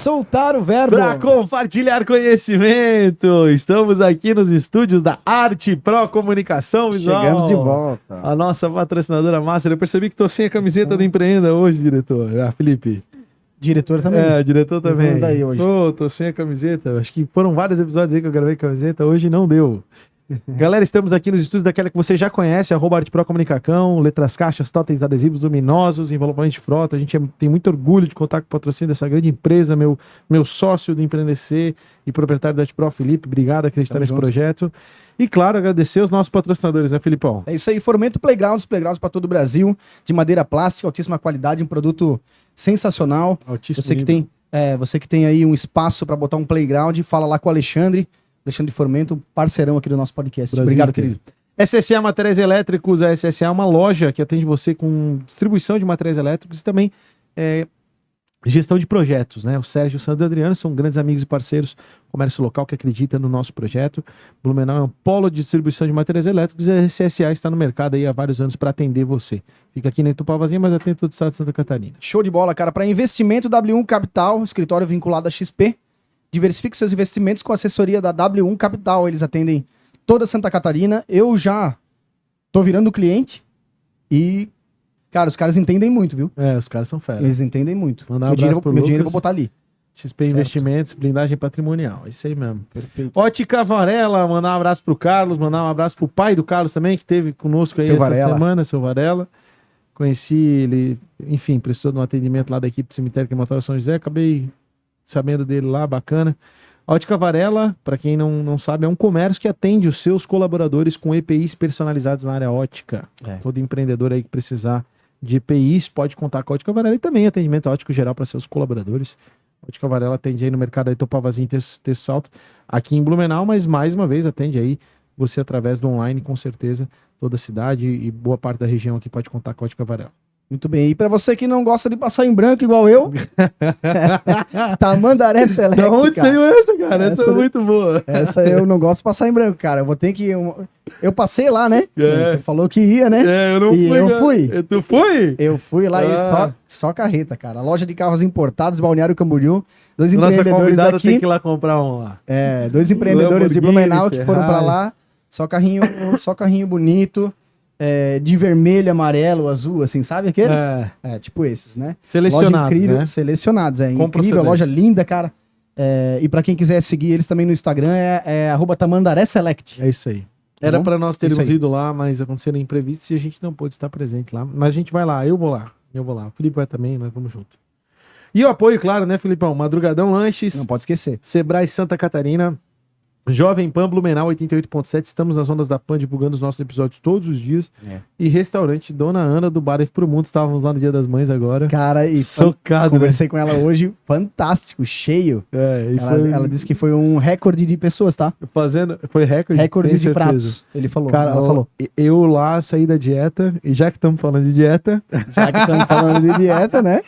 soltar o verbo. Para compartilhar conhecimento. Estamos aqui nos estúdios da Arte Pro Comunicação Visual. Chegamos de volta. A nossa patrocinadora master. Eu percebi que tô sem a camiseta do Empreenda hoje, diretor. Felipe. Diretor também. Diretor também. Tá aí hoje. Tô sem a camiseta. Acho que foram vários episódios aí que eu gravei com a camiseta. Hoje não deu. Galera, estamos aqui nos estúdios daquela que você já conhece, @Arte Pro Comunicação, letras caixas, totens, adesivos luminosos, envelopamento de frota. A gente tem muito orgulho de contar com o patrocínio dessa grande empresa, meu sócio do Empreender e proprietário da Arte Pro, Felipe. Obrigado por acreditar nesse projeto. E claro, agradecer os nossos patrocinadores, né, Filipão? É isso aí, Formento Playgrounds para todo o Brasil, de madeira plástica, altíssima qualidade, um produto sensacional. Altíssimo Você que tem aí um espaço para botar um playground, fala lá com o Alexandre Formento, parceirão aqui do nosso podcast. Brasil Obrigado, inteiro. querido. SSA Materiais Elétricos, a SSA é uma loja que atende você com distribuição de materiais elétricos e também gestão de projetos, né? O Sérgio e o Sandro Adriano são grandes amigos e parceiros, comércio local que acredita no nosso projeto. Blumenau é um polo de distribuição de materiais elétricos e a SSA está no mercado aí há vários anos para atender você. Fica aqui na Tupavazinha, mas atende todo o estado de Santa Catarina. Show de bola, cara. Para investimento, W1 Capital, escritório vinculado à XP. Diversifique seus investimentos com a assessoria da W1 Capital. Eles atendem toda Santa Catarina. Eu já tô virando cliente e, cara, os caras entendem muito, viu? Os caras são fera. Eles entendem muito. Mandar um Meu dinheiro abraço pro eu vou botar ali. XP Certo. Investimentos, blindagem patrimonial. Isso aí mesmo. Perfeito. Ótica Varela, mandar um abraço pro Carlos, mandar um abraço pro pai do Carlos também, que esteve conosco aí Seu essa Varela. semana, seu Varela. Conheci ele, enfim, precisou de um atendimento lá da equipe do cemitério crematório São José, acabei sabendo dele lá, bacana. Ótica Varela, para quem não sabe, é um comércio que atende os seus colaboradores com EPIs personalizados na área ótica. Todo empreendedor aí que precisar de EPIs pode contar com a Ótica Varela e também atendimento ótico geral para seus colaboradores. Ótica Varela atende aí no mercado aí Tupavazinho, Terço Salto, aqui em Blumenau, mas mais uma vez atende aí você através do online, com certeza, toda a cidade e boa parte da região aqui pode contar com a Ótica Varela. Muito bem. E para você que não gosta de passar em branco igual eu, Tamandaré Select. Da onde saiu essa, cara? Essa é muito boa. Essa eu não gosto de passar em branco, cara. Eu vou ter que... Eu passei lá, né? Tu falou que ia, né? Eu não fui. Eu fui. Tu foi? Eu fui lá e só carreta, cara. Loja de carros importados, Balneário Camboriú. Dois empreendedores daqui. Tem que ir lá comprar um lá. Dois empreendedores de Blumenau que foram para lá. Só carrinho bonito. De vermelho, amarelo, azul, assim, sabe aqueles? Tipo esses, né? Selecionados, loja incrível, né? Selecionados, incrível, loja linda, cara. E pra quem quiser seguir eles também no Instagram, @Tamandaré Select. É isso aí. Era pra nós termos aí. ido lá, mas aconteceram imprevistos e a gente não pôde estar presente lá. Mas a gente vai lá, eu vou lá. O Felipe vai também, nós vamos junto. E o apoio, claro, né, Filipão? Madrugadão Lanches. Não pode esquecer. Sebrae Santa Catarina. Jovem Pan Blumenau 88.7, estamos nas ondas da Pan divulgando os nossos episódios todos os dias. E restaurante Dona Ana do Bar F pro Mundo, estávamos lá no Dia das Mães agora. Cara, e socado. Conversei com ela hoje, fantástico, cheio. Ela disse que foi um recorde de pessoas, tá? Foi recorde? Recorde de pratos. Ela falou. Eu lá saí da dieta, e já que estamos falando de dieta, né?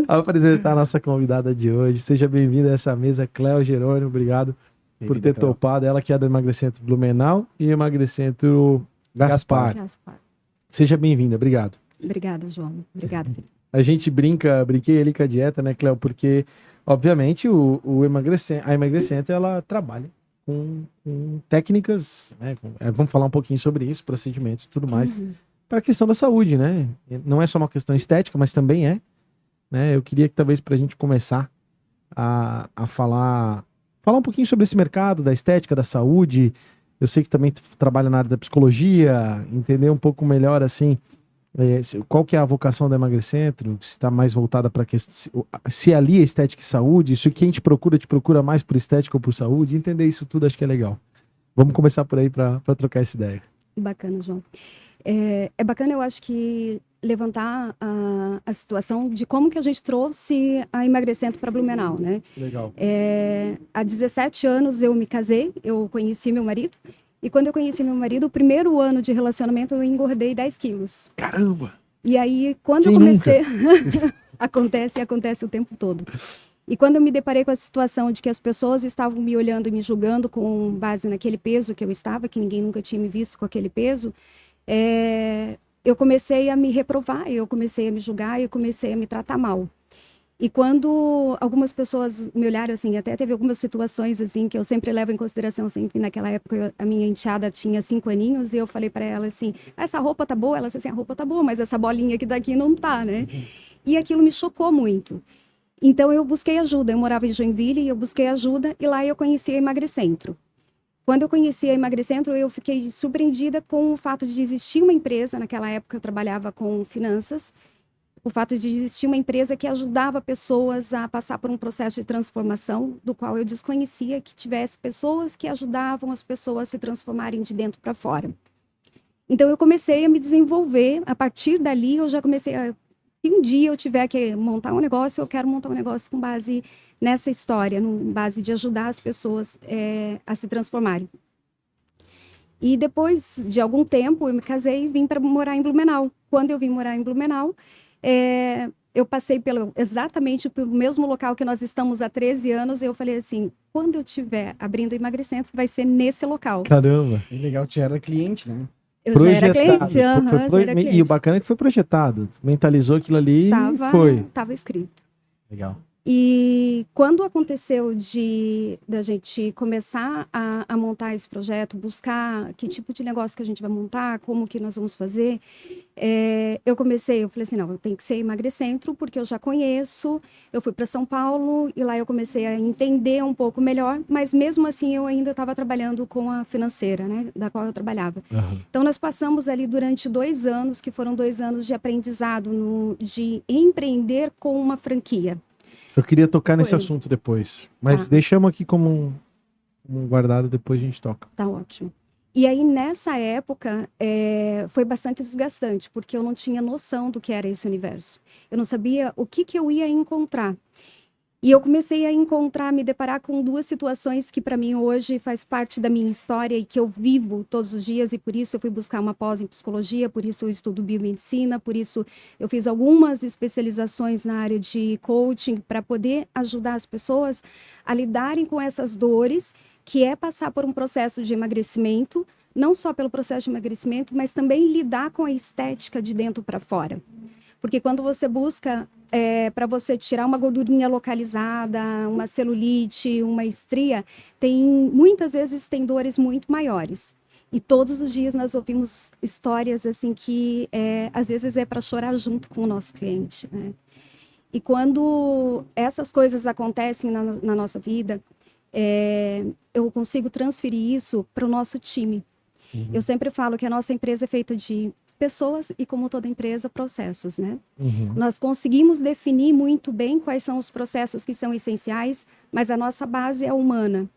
apresentar a nossa convidada de hoje. Seja bem-vinda a essa mesa, Cléo Jerônimo, obrigado por ter topado. Ela que é do Emagrecentro Blumenau e Emagrecentro Gaspar. Seja bem-vinda, obrigado. Obrigada, João. Obrigada, Felipe. A gente brinquei ali com a dieta, né, Cléo? Porque, obviamente, a Emagrecentro, ela trabalha com técnicas, né? Vamos falar um pouquinho sobre isso, procedimentos e tudo mais, para a questão da saúde, né? Não é só uma questão estética, mas também é, né? Eu queria que talvez para a gente começar a falar um pouquinho sobre esse mercado da estética, da saúde. Eu sei que também trabalha na área da psicologia, entender um pouco melhor, assim, qual que é a vocação da Emagrecentro, se está mais voltada para se alia estética e saúde, se o que a gente te procura mais por estética ou por saúde, entender isso tudo acho que é legal. Vamos começar por aí para trocar essa ideia. Bacana, João. É bacana, eu acho que levantar a situação de como que a gente trouxe a Emagrecentro para Blumenau, né? Legal. Há 17 anos eu me casei, eu conheci meu marido, e quando eu conheci meu marido, o primeiro ano de relacionamento eu engordei 10 quilos. Caramba! E aí, quando eu comecei... acontece o tempo todo. E quando eu me deparei com a situação de que as pessoas estavam me olhando e me julgando com base naquele peso que eu estava, que ninguém nunca tinha me visto com aquele peso, eu comecei a me reprovar, eu comecei a me julgar, eu comecei a me tratar mal. E quando algumas pessoas me olharam assim, até teve algumas situações assim que eu sempre levo em consideração, assim, que naquela época a minha enteada tinha 5 aninhos e eu falei para ela assim, essa roupa tá boa? Ela disse assim, a roupa tá boa, mas essa bolinha aqui daqui não tá, né? E aquilo me chocou muito. Então eu busquei ajuda, eu morava em Joinville e eu busquei ajuda e lá eu conheci a Emagrecentro. Quando eu conheci a Emagrecentro, eu fiquei surpreendida com o fato de existir uma empresa, naquela época eu trabalhava com finanças, o fato de existir uma empresa que ajudava pessoas a passar por um processo de transformação, do qual eu desconhecia que tivesse pessoas que ajudavam as pessoas a se transformarem de dentro para fora. Então eu comecei a me desenvolver, a partir dali eu já comecei a... Se um dia eu tiver que montar um negócio, eu quero montar um negócio com base nessa história, com base de ajudar as pessoas a se transformarem. E depois de algum tempo, eu me casei e vim para morar em Blumenau. Quando eu vim morar em Blumenau, eu passei exatamente pelo mesmo local que nós estamos há 13 anos. E eu falei assim, quando eu estiver abrindo o Emagrecentro, vai ser nesse local. Caramba. É legal que já era cliente, né? Eu já era cliente, já era cliente. E o bacana é que foi projetado. Mentalizou aquilo ali e foi. Tava escrito. Legal. E quando aconteceu da gente começar a montar esse projeto, buscar que tipo de negócio que a gente vai montar, como que nós vamos fazer, eu falei assim, não, tem que ser Emagrecentro, porque eu já conheço, eu fui para São Paulo e lá eu comecei a entender um pouco melhor, mas mesmo assim eu ainda estava trabalhando com a financeira, né, da qual eu trabalhava. Uhum. Então nós passamos ali durante 2 anos, que foram 2 anos de aprendizado, de empreender com uma franquia. Eu queria tocar nesse assunto depois, mas deixamos aqui como um guardado, depois a gente toca. Tá ótimo. E aí, nessa época, foi bastante desgastante, porque eu não tinha noção do que era esse universo. Eu não sabia o que eu ia encontrar. E eu comecei a me deparar com 2 situações que para mim hoje faz parte da minha história e que eu vivo todos os dias, e por isso eu fui buscar uma pós em psicologia, por isso eu estudo biomedicina, por isso eu fiz algumas especializações na área de coaching para poder ajudar as pessoas a lidarem com essas dores, que é passar por um processo de emagrecimento, não só pelo processo de emagrecimento, mas também lidar com a estética de dentro para fora. Porque quando você busca para você tirar uma gordurinha localizada, uma celulite, uma estria, muitas vezes tem dores muito maiores. E todos os dias nós ouvimos histórias assim que às vezes é para chorar junto com o nosso cliente, né? E quando essas coisas acontecem na nossa vida, eu consigo transferir isso para o nosso time. Uhum. Eu sempre falo que a nossa empresa é feita de pessoas e, como toda empresa, processos, né? Uhum. Nós conseguimos definir muito bem quais são os processos que são essenciais, mas a nossa base é humana.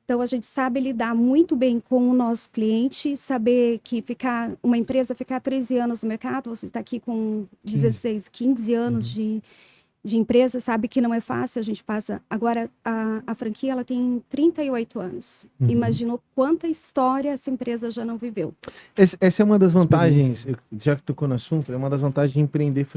Então, a gente sabe lidar muito bem com o nosso cliente, saber que uma empresa ficar 13 anos no mercado, você está aqui com 15 anos de empresa, sabe que não é fácil, a gente passa... Agora, a franquia, ela tem 38 anos. Uhum. Imaginou quanta história essa empresa já não viveu. Essa é uma das vantagens, já que tocou no assunto, é uma das vantagens de empreender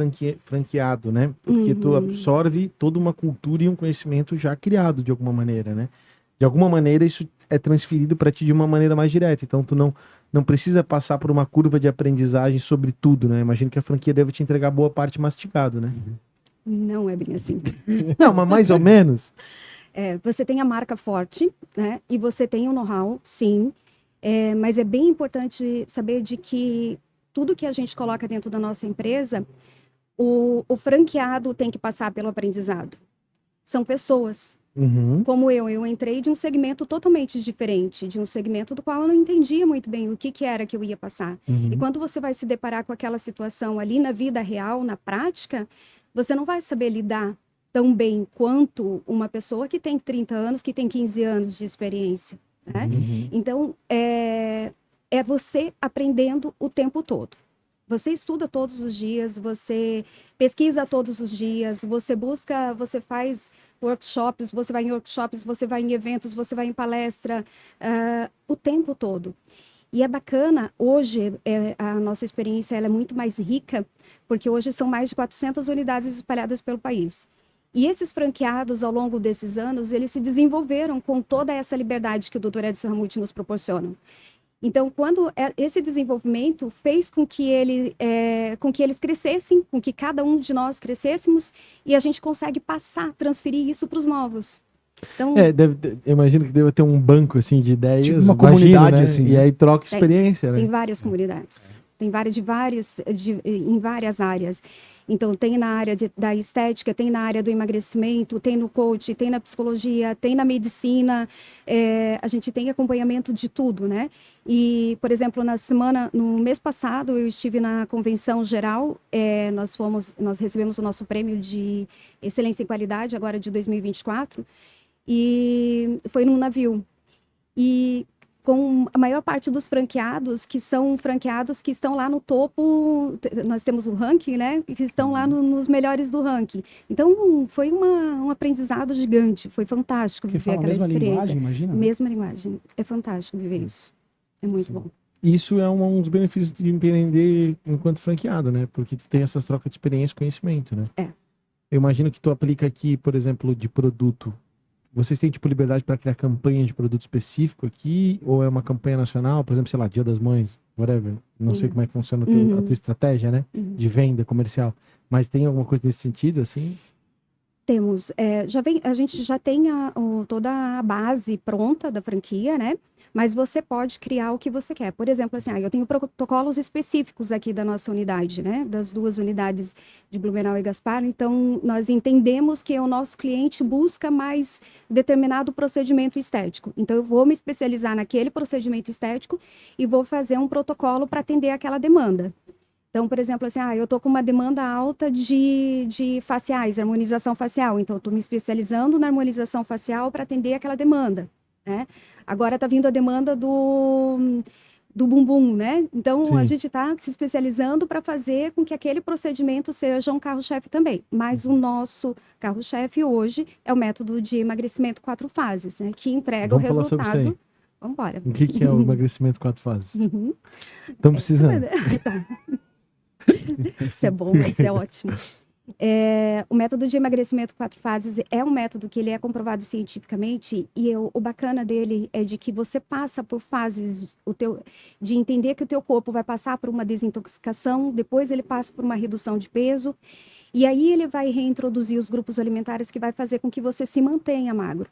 franqueado, né? Porque tu absorve toda uma cultura e um conhecimento já criado, de alguma maneira, né? De alguma maneira, isso é transferido para ti de uma maneira mais direta. Então, tu não precisa passar por uma curva de aprendizagem sobre tudo, né? Imagino que a franquia deve te entregar boa parte mastigado, né? Uhum. Não é bem assim. Não, mas mais ou menos. Você tem a marca forte, né? E você tem o know-how, sim. Mas é bem importante saber de que tudo que a gente coloca dentro da nossa empresa, o franqueado tem que passar pelo aprendizado. São pessoas. Uhum. Como eu entrei de um segmento totalmente diferente, de um segmento do qual eu não entendia muito bem o que era que eu ia passar. Uhum. E quando você vai se deparar com aquela situação ali na vida real, na prática, você não vai saber lidar tão bem quanto uma pessoa que tem 30 anos, que tem 15 anos de experiência, né? Uhum. Então, é você aprendendo o tempo todo. Você estuda todos os dias, você pesquisa todos os dias, você faz workshops, você vai em workshops, você vai em eventos, você vai em palestra, o tempo todo. E é bacana, hoje, a nossa experiência ela é muito mais rica, porque hoje são mais de 400 unidades espalhadas pelo país. E esses franqueados, ao longo desses anos, eles se desenvolveram com toda essa liberdade que o Dr. Edson Ramuti nos proporciona. Então, quando esse desenvolvimento fez com que eles crescessem, com que cada um de nós crescêssemos, e a gente consegue transferir isso para os novos. Então, eu imagino que deve ter um banco assim de ideias, tipo uma comunidade, né? assim. E aí troca experiência, tem né? várias comunidades. Tem em várias áreas. Então, tem na área da estética, tem na área do emagrecimento, tem no coach, tem na psicologia, tem na medicina. A gente tem acompanhamento de tudo, né? E, por exemplo, no mês passado, eu estive na convenção geral. Nós recebemos o nosso prêmio de excelência em qualidade, agora de 2024, e foi num navio. E com a maior parte dos franqueados, que são franqueados que estão lá no topo, nós temos o ranking, né? Que estão lá nos melhores do ranking. Então, foi um aprendizado gigante, foi fantástico Que viver fala a aquela mesma experiência. linguagem, imagina, né? Mesma linguagem. É fantástico viver isso. É muito bom. Isso é um dos benefícios de empreender enquanto franqueado, né? Porque tu tem essas trocas de experiência e conhecimento, né? Eu imagino que tu aplica aqui, por exemplo, de produto. Vocês têm, tipo, liberdade para criar campanha de produto específico aqui? Ou é uma campanha nacional? Por exemplo, sei lá, Dia das Mães, whatever. Não sei como é que funciona a tua estratégia, né? De venda comercial. Mas tem alguma coisa nesse sentido, assim? Temos. A gente já tem toda a base pronta da franquia, né? Mas você pode criar o que você quer. Por exemplo, assim, eu tenho protocolos específicos aqui da nossa unidade, né? Das 2 unidades de Blumenau e Gaspar. Então, nós entendemos que o nosso cliente busca mais determinado procedimento estético. Então, eu vou me especializar naquele procedimento estético e vou fazer um protocolo para atender aquela demanda. Então, por exemplo, assim, eu estou com uma demanda alta de faciais, harmonização facial. Então, eu estou me especializando na harmonização facial para atender aquela demanda, né? Agora está vindo a demanda do bumbum, né? Então, Sim. a gente está se especializando para fazer com que aquele procedimento seja um carro-chefe também. Mas o nosso carro-chefe hoje é o método de emagrecimento 4 fases, né? Que entrega Vamos o falar sobre isso resultado. aí. Vamos embora. O que é o emagrecimento 4 fases? Estamos precisando. Tá. Isso é bom, isso é ótimo. O método de emagrecimento 4 fases é um método que ele é comprovado cientificamente e o bacana dele é de que você passa por fases de entender que o teu corpo vai passar por uma desintoxicação, depois ele passa por uma redução de peso e aí ele vai reintroduzir os grupos alimentares que vai fazer com que você se mantenha magro.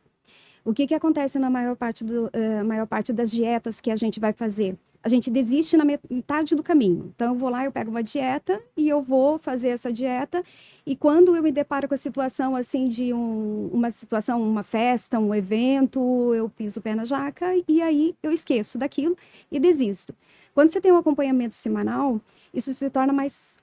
O que acontece na maior parte das dietas que a gente vai fazer? A gente desiste na metade do caminho. Então, eu vou lá, eu pego uma dieta e eu vou fazer essa dieta. E quando eu me deparo com a situação, assim, de uma festa, um evento, eu piso o pé na jaca e aí eu esqueço daquilo e desisto. Quando você tem um acompanhamento semanal, isso se torna mais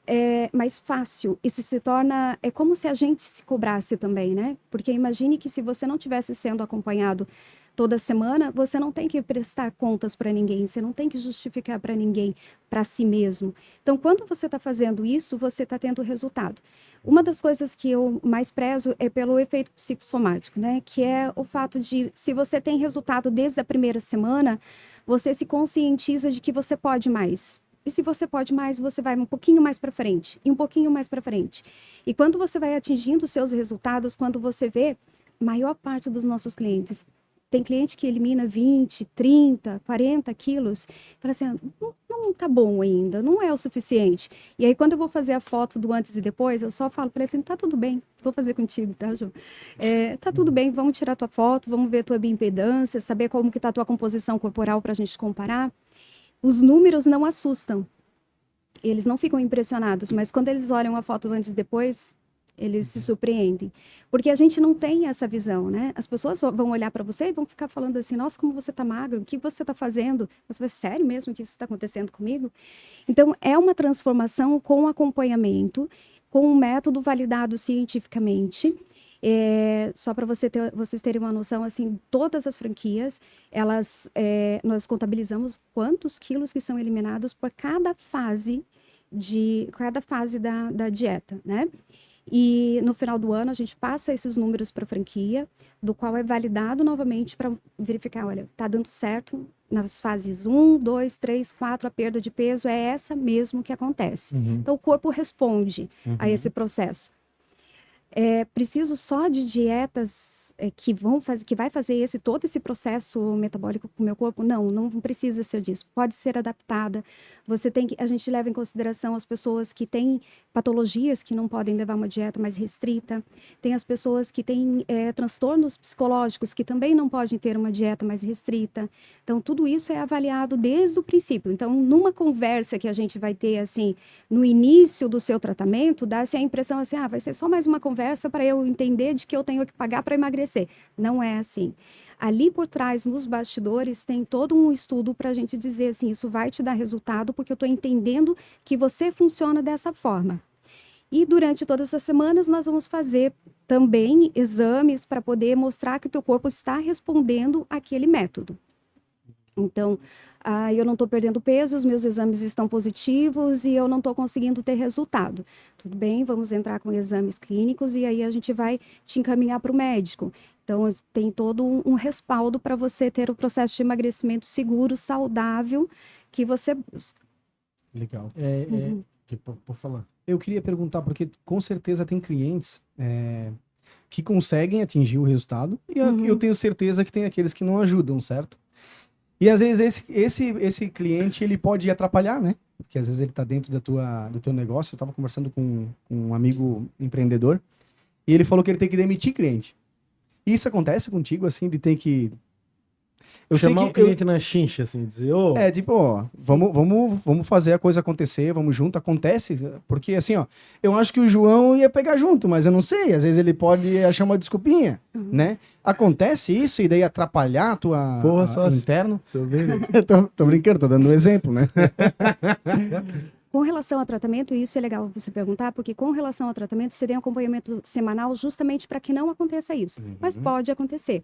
fácil. Isso se torna... É como se a gente se cobrasse também, né? Porque imagine que se você não estivesse sendo acompanhado toda semana, você não tem que prestar contas para ninguém, você não tem que justificar para ninguém, para si mesmo. Então, quando você está fazendo isso, você está tendo resultado. Uma das coisas que eu mais prezo é pelo efeito psicossomático, né? Que é o fato de, se você tem resultado desde a primeira semana, você se conscientiza de que você pode mais. E se você pode mais, você vai um pouquinho mais para frente, e um pouquinho mais para frente. E quando você vai atingindo os seus resultados, quando você vê, a maior parte dos nossos clientes, tem cliente que elimina 20, 30, 40 quilos, fala assim, não tá bom ainda, não é o suficiente. E aí, quando eu vou fazer a foto do antes e depois, eu só falo para ele assim, tá tudo bem, vou fazer contigo, tá, Ju? Tá tudo bem, vamos tirar tua foto, vamos ver tua bioimpedância, saber como que tá a tua composição corporal pra gente comparar. Os números não assustam, eles não ficam impressionados, mas quando eles olham a foto antes e depois, eles se surpreendem. Porque a gente não tem essa visão, né? As pessoas vão olhar para você e vão ficar falando assim, nossa, como você tá magro, o que você tá fazendo? Você vai, sério mesmo que isso está acontecendo comigo? Então, é uma transformação com acompanhamento, com um método validado cientificamente. Só para vocês terem uma noção, assim, todas as franquias, nós contabilizamos quantos quilos que são eliminados por cada fase da dieta, né? E no final do ano a gente passa esses números para a franquia, do qual é validado novamente para verificar, olha, tá dando certo nas fases 1, 2, 3, 4, a perda de peso é essa mesmo que acontece. Então o corpo responde a esse processo. Preciso só de dietas que vai fazer todo esse processo metabólico com o meu corpo? Não, não precisa ser disso. Pode ser adaptada. A gente leva em consideração as pessoas que têm patologias que não podem levar uma dieta mais restrita. Tem as pessoas que têm transtornos psicológicos que também não podem ter uma dieta mais restrita. Então, tudo isso é avaliado desde o princípio. Então, numa conversa que a gente vai ter, assim, no início do seu tratamento, dá-se a impressão assim, vai ser só mais uma conversa para eu entender de que eu tenho que pagar para emagrecer. Não é assim. Ali por trás, nos bastidores, tem todo um estudo para a gente dizer assim, isso vai te dar resultado porque eu estou entendendo que você funciona dessa forma. E durante todas essas semanas nós vamos fazer também exames para poder mostrar que o teu corpo está respondendo àquele método. Então, eu não estou perdendo peso, os meus exames estão positivos e eu não estou conseguindo ter resultado. Tudo bem, vamos entrar com exames clínicos e aí a gente vai te encaminhar para o médico. Então, tem todo um respaldo para você ter o processo de emagrecimento seguro, saudável, que você busca. Legal. Por falar. Eu queria perguntar, porque com certeza tem clientes que conseguem atingir o resultado e eu tenho certeza que tem aqueles que não ajudam, certo? E às vezes esse cliente ele pode atrapalhar, né? Porque às vezes ele está dentro do teu negócio. Eu estava conversando com um amigo empreendedor e ele falou que ele tem que demitir cliente. Isso acontece contigo, assim, de ter que... Chamar o cliente na chincha, assim, dizer, vamos fazer a coisa acontecer, vamos junto, acontece, porque assim, eu acho que o João ia pegar junto, mas eu não sei, às vezes ele pode achar uma desculpinha, né? Acontece isso e daí atrapalhar a tua interno? Tô vendo. tô brincando, tô dando um exemplo, né? Com relação ao tratamento, isso é legal você perguntar, porque com relação ao tratamento, você tem um acompanhamento semanal justamente para que não aconteça isso, mas pode acontecer.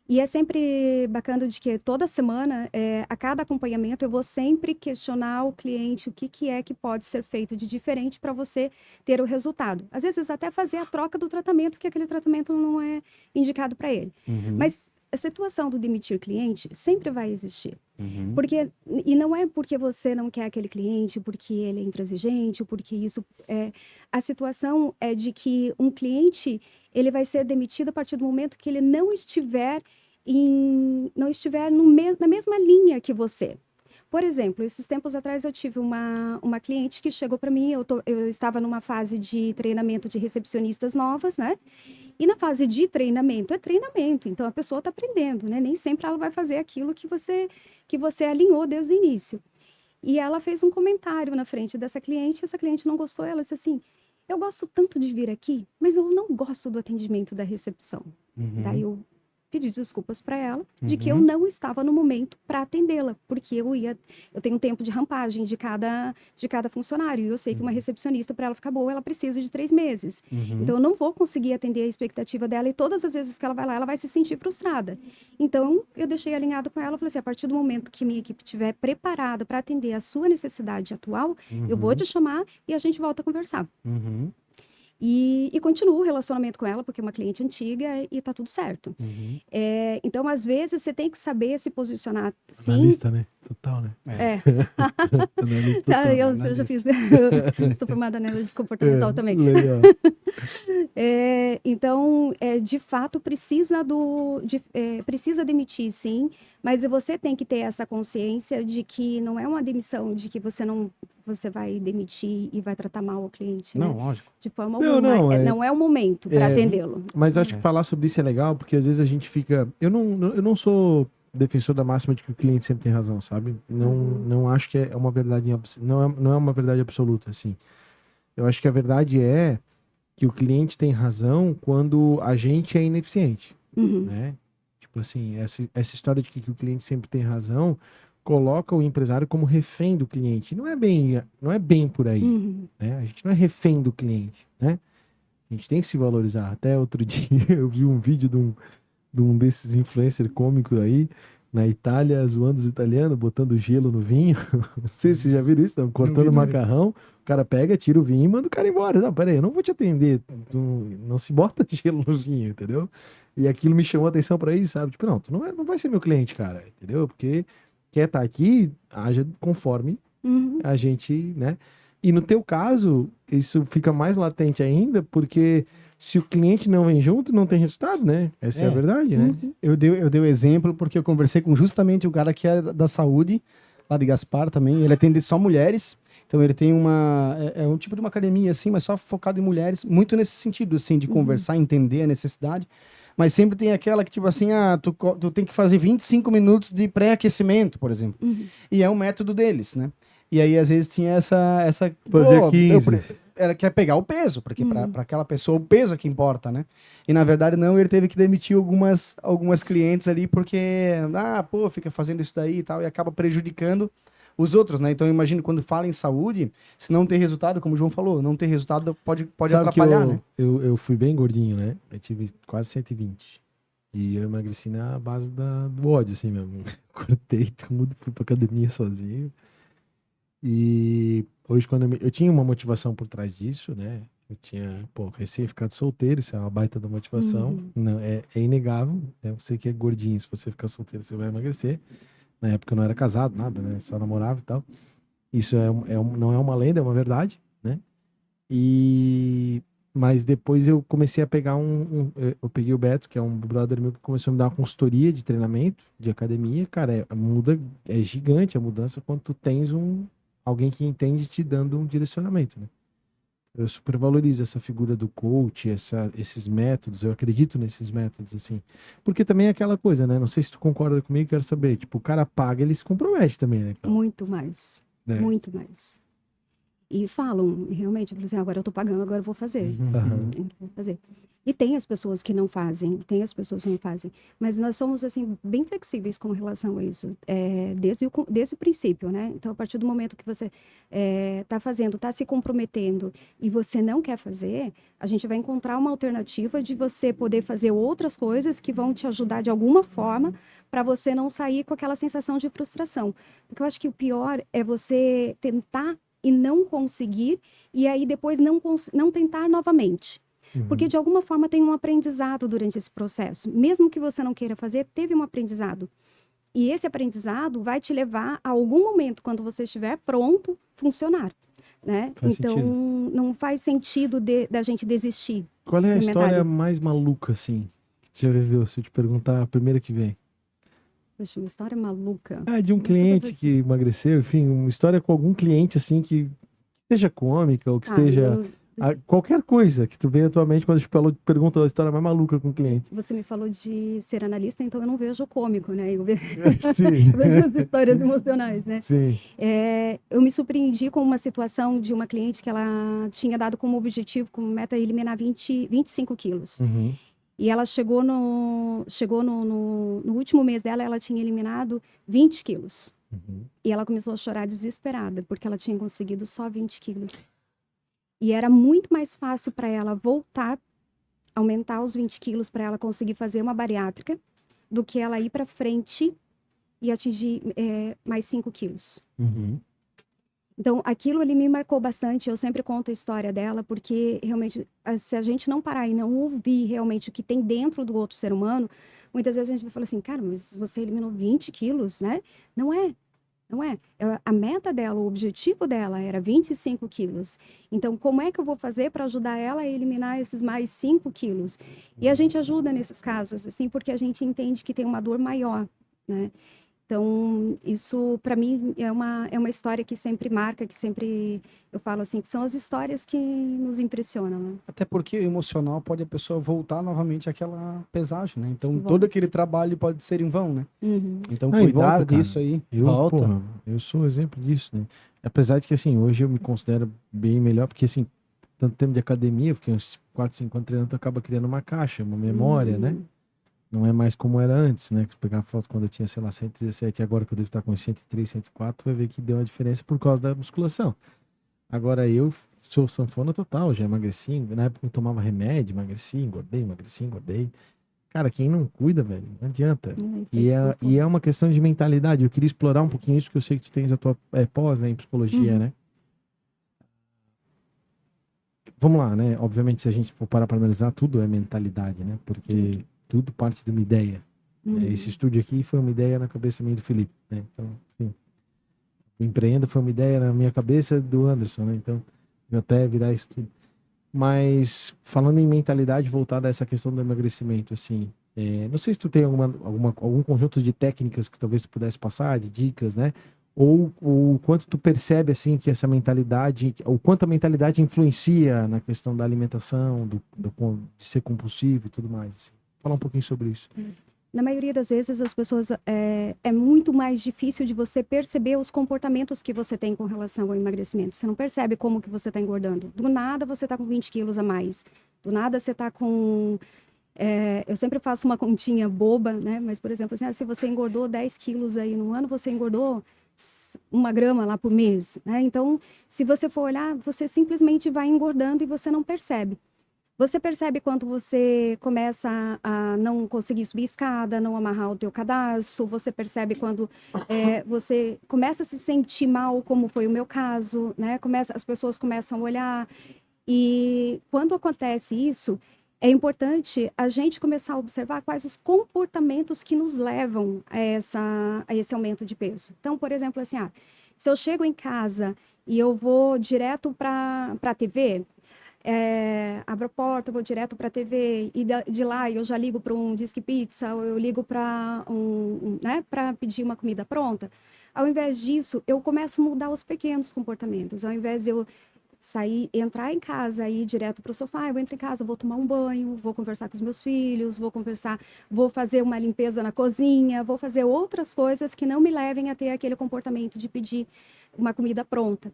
E é sempre bacana de que toda semana, a cada acompanhamento, eu vou sempre questionar o cliente o que é que pode ser feito de diferente para você ter o resultado. Às vezes até fazer a troca do tratamento, que aquele tratamento não é indicado para ele. Mas a situação do demitir cliente sempre vai existir. E não é porque você não quer aquele cliente, porque ele é intransigente, porque isso... A situação é de que um cliente... ele vai ser demitido a partir do momento que ele não estiver na mesma linha que você. Por exemplo, esses tempos atrás eu tive uma cliente que chegou para mim, eu estava numa fase de treinamento de recepcionistas novas, né? E na fase de treinamento, é treinamento, então a pessoa está aprendendo, né? Nem sempre ela vai fazer aquilo que você alinhou desde o início. E ela fez um comentário na frente dessa cliente, essa cliente não gostou, ela disse assim, eu gosto tanto de vir aqui, mas eu não gosto do atendimento da recepção. Daí eu pedi desculpas para ela de que eu não estava no momento para atendê-la, porque eu tenho um tempo de rampagem de cada funcionário, e eu sei que uma recepcionista, para ela ficar boa, ela precisa de 3 meses. Então eu não vou conseguir atender a expectativa dela, e todas as vezes que ela vai lá, ela vai se sentir frustrada. Então eu deixei alinhado com ela, falei assim, a partir do momento que minha equipe estiver preparada para atender a sua necessidade atual, eu vou te chamar e a gente volta a conversar. E continuo o relacionamento com ela, porque é uma cliente antiga e tá tudo certo. Então, às vezes, você tem que saber se posicionar, sim. Analista, né? Total, né? Analista total. Eu já fiz. Sou formada na análise comportamental também. Legal. Então, de fato, precisa demitir, sim, mas você tem que ter essa consciência de que não é uma demissão, de que você vai demitir e vai tratar mal o cliente, Não, né? lógico. De forma alguma. Não é o momento para atendê-lo. Mas eu acho que falar sobre isso é legal, porque às vezes a gente fica... Eu não sou defensor da máxima de que o cliente sempre tem razão, sabe? Não acho que é uma verdade... Não é uma verdade absoluta, assim. Eu acho que a verdade é que o cliente tem razão quando a gente é ineficiente, né? Tipo assim, essa história de que o cliente sempre tem razão coloca o empresário como refém do cliente. Não é bem por aí, né? A gente não é refém do cliente, né? A gente tem que se valorizar. Até outro dia eu vi um vídeo de um desses influencers cômicos aí, na Itália, zoando os italianos, botando gelo no vinho. Não sei se vocês já viram isso, não? Cortando macarrão, o cara pega, tira o vinho e manda o cara embora. Não, peraí, eu não vou te atender. Não se bota gelo no vinho, entendeu? E aquilo me chamou a atenção pra isso, sabe? Tipo, tu não vai ser meu cliente, cara, entendeu? Porque quer estar aqui, haja conforme a gente, né? E no teu caso, isso fica mais latente ainda, porque se o cliente não vem junto, não tem resultado, né? Essa é a verdade, né? Eu dei o exemplo porque eu conversei com justamente o cara que é da saúde, lá de Gaspar também. Ele atende só mulheres. Então ele tem é um tipo de uma academia, assim, mas só focado em mulheres. Muito nesse sentido, assim, de conversar, entender a necessidade. Mas sempre tem aquela que, tipo assim, tu tem que fazer 25 minutos de pré-aquecimento, por exemplo. E é um método deles, né? E aí, às vezes, tinha essa Fazer 15. Ela quer pegar o peso, porque para aquela pessoa o peso é que importa, né? E na verdade não, ele teve que demitir algumas clientes ali porque, fica fazendo isso daí e tal, e acaba prejudicando os outros, né? Então eu imagino quando fala em saúde, se não tem resultado, como o João falou, não ter resultado pode Sabe atrapalhar, que né? eu fui bem gordinho, né? Eu tive quase 120. E eu emagreci na base do ódio, assim mesmo. Cortei tudo, fui pra academia sozinho. E hoje, quando eu tinha uma motivação por trás disso, né? Eu tinha, recém ficado solteiro, isso é uma baita da motivação. Não, é inegável, né? Você que é gordinho, se você ficar solteiro, você vai emagrecer. Na época eu não era casado, nada, né? Só namorava e tal. Isso não é uma lenda, é uma verdade, né? Mas depois eu comecei a pegar eu peguei o Beto, que é um brother meu, que começou a me dar uma consultoria de treinamento, de academia. Cara, é gigante a mudança quando tu tens alguém que entende te dando um direcionamento, né? Eu super valorizo essa figura do coach, esses métodos, eu acredito nesses métodos, assim. Porque também é aquela coisa, né? Não sei se tu concorda comigo, quero saber. Tipo, o cara paga, ele se compromete também, né? Muito mais. Né? Muito mais. E falam, realmente, assim, agora eu tô pagando, agora eu vou fazer. Eu vou fazer. E tem as pessoas que não fazem, mas nós somos, assim, bem flexíveis com relação a isso, desde o princípio, né? Então, a partir do momento que você tá fazendo, tá se comprometendo e você não quer fazer, a gente vai encontrar uma alternativa de você poder fazer outras coisas que vão te ajudar de alguma forma para você não sair com aquela sensação de frustração. Porque eu acho que o pior é você tentar e não conseguir, e aí depois não tentar novamente. Porque de alguma forma tem um aprendizado durante esse processo. Mesmo que você não queira fazer, teve um aprendizado. E esse aprendizado vai te levar a algum momento, quando você estiver pronto, funcionar. Né? Então, não faz sentido da gente desistir. Qual é a história mais maluca, assim, que você já viveu? Se eu te perguntar a primeira que vem. Poxa, uma história maluca. De um cliente que emagreceu, enfim, uma história com algum cliente, assim, que seja cômica ou que seja... qualquer coisa que tu vê atualmente quando a gente pergunta a história mais maluca com o cliente. Você me falou de ser analista, então eu não vejo o cômico, né? Eu vejo, Sim. eu vejo as histórias emocionais, né? Sim. Eu me surpreendi com uma situação de uma cliente que ela tinha dado como objetivo, como meta, eliminar 25 quilos. E ela chegou no último mês dela, ela tinha eliminado 20 quilos. E ela começou a chorar desesperada, porque ela tinha conseguido só 20 quilos. E era muito mais fácil para ela voltar, aumentar os 20 quilos para ela conseguir fazer uma bariátrica, do que ela ir para frente e atingir mais 5 quilos. Então, aquilo ali me marcou bastante. Eu sempre conto a história dela, porque realmente, se a gente não parar e não ouvir realmente o que tem dentro do outro ser humano, muitas vezes a gente vai falar assim, cara, mas você eliminou 20 quilos, né? Não é. Não é? A meta dela, o objetivo dela era 25 quilos. Então, como é que eu vou fazer para ajudar ela a eliminar esses mais 5 quilos? E a gente ajuda nesses casos, assim, porque a gente entende que tem uma dor maior, né? Então, isso, para mim, é uma história que sempre marca, que sempre eu falo assim, que são as histórias que nos impressionam, né? Até porque o emocional pode a pessoa voltar novamente àquela pesagem, né? Então, todo aquele trabalho pode ser em vão, né? Então, cuidar disso aí, volta. Eu sou um exemplo disso, né? Apesar de que, assim, hoje eu me considero bem melhor, porque, assim, tanto tempo de academia, eu fiquei uns 4, 5 anos treinando, tu acaba criando uma caixa, uma memória, né? Não é mais como era antes, né? Pegar foto quando eu tinha, sei lá, 117, e agora que eu devo estar com 103, 104, tu vai ver que deu uma diferença por causa da musculação. Agora eu sou sanfona total, já emagreci, na época eu tomava remédio, emagreci, engordei. Cara, quem não cuida, velho, não adianta. E é uma questão de mentalidade. Eu queria explorar um pouquinho isso, que eu sei que tu tens a tua pós, né, em psicologia, né? Vamos lá, né? Obviamente, se a gente for parar para analisar, tudo é mentalidade, né? Porque tudo parte de uma ideia. Esse estúdio aqui foi uma ideia na cabeça minha e do Felipe, né? Então, enfim. O Empreenda foi uma ideia na minha cabeça do Anderson, né? Então, eu até virar isso tudo. Mas falando em mentalidade voltada a essa questão do emagrecimento, assim, não sei se tu tem algum conjunto de técnicas que talvez tu pudesse passar, de dicas, né? Ou o quanto tu percebe, assim, que essa mentalidade, o quanto a mentalidade influencia na questão da alimentação, de ser compulsivo e tudo mais, assim. Falar um pouquinho sobre isso. Na maioria das vezes, as pessoas é muito mais difícil de você perceber os comportamentos que você tem com relação ao emagrecimento. Você não percebe como que você está engordando. Do nada, você está com 20 quilos a mais. Do nada, você está com... eu sempre faço uma continha boba, né? Mas, por exemplo, assim, se você engordou 10 quilos aí no ano, você engordou 1 grama lá por mês, né? Então, se você for olhar, você simplesmente vai engordando e você não percebe. Você percebe quando você começa a não conseguir subir escada, não amarrar o teu cadarço, você percebe quando você começa a se sentir mal, como foi o meu caso, né? As pessoas começam a olhar. E quando acontece isso, é importante a gente começar a observar quais os comportamentos que nos levam a esse aumento de peso. Então, por exemplo, assim, se eu chego em casa e eu vou direto para a TV... abro a porta, vou direto para a TV e de lá eu já ligo para um Disque Pizza ou eu ligo para para pedir uma comida pronta. Ao invés disso, eu começo a mudar os pequenos comportamentos. Ao invés de eu entrar em casa e ir direto para o sofá, eu entro em casa, vou tomar um banho, vou conversar com os meus filhos, vou fazer uma limpeza na cozinha, vou fazer outras coisas que não me levem a ter aquele comportamento de pedir uma comida pronta.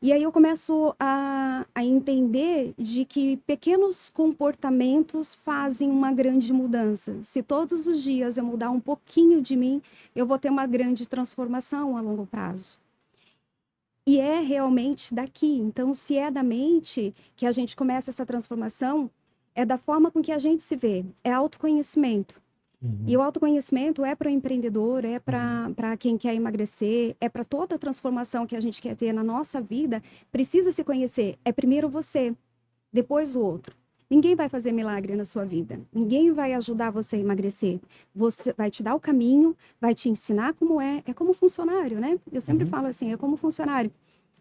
E aí eu começo a entender de que pequenos comportamentos fazem uma grande mudança. Se todos os dias eu mudar um pouquinho de mim, eu vou ter uma grande transformação a longo prazo. E é realmente daqui. Então, se é da mente que a gente começa essa transformação, é da forma com que a gente se vê. É autoconhecimento. E o autoconhecimento é para o empreendedor, é para quem quer emagrecer, é para toda a transformação que a gente quer ter na nossa vida, precisa se conhecer. É primeiro você, depois o outro. Ninguém vai fazer milagre na sua vida. Ninguém vai ajudar você a emagrecer. Você vai te dar o caminho, vai te ensinar como é como funcionário, né? Eu sempre falo assim, é como funcionário.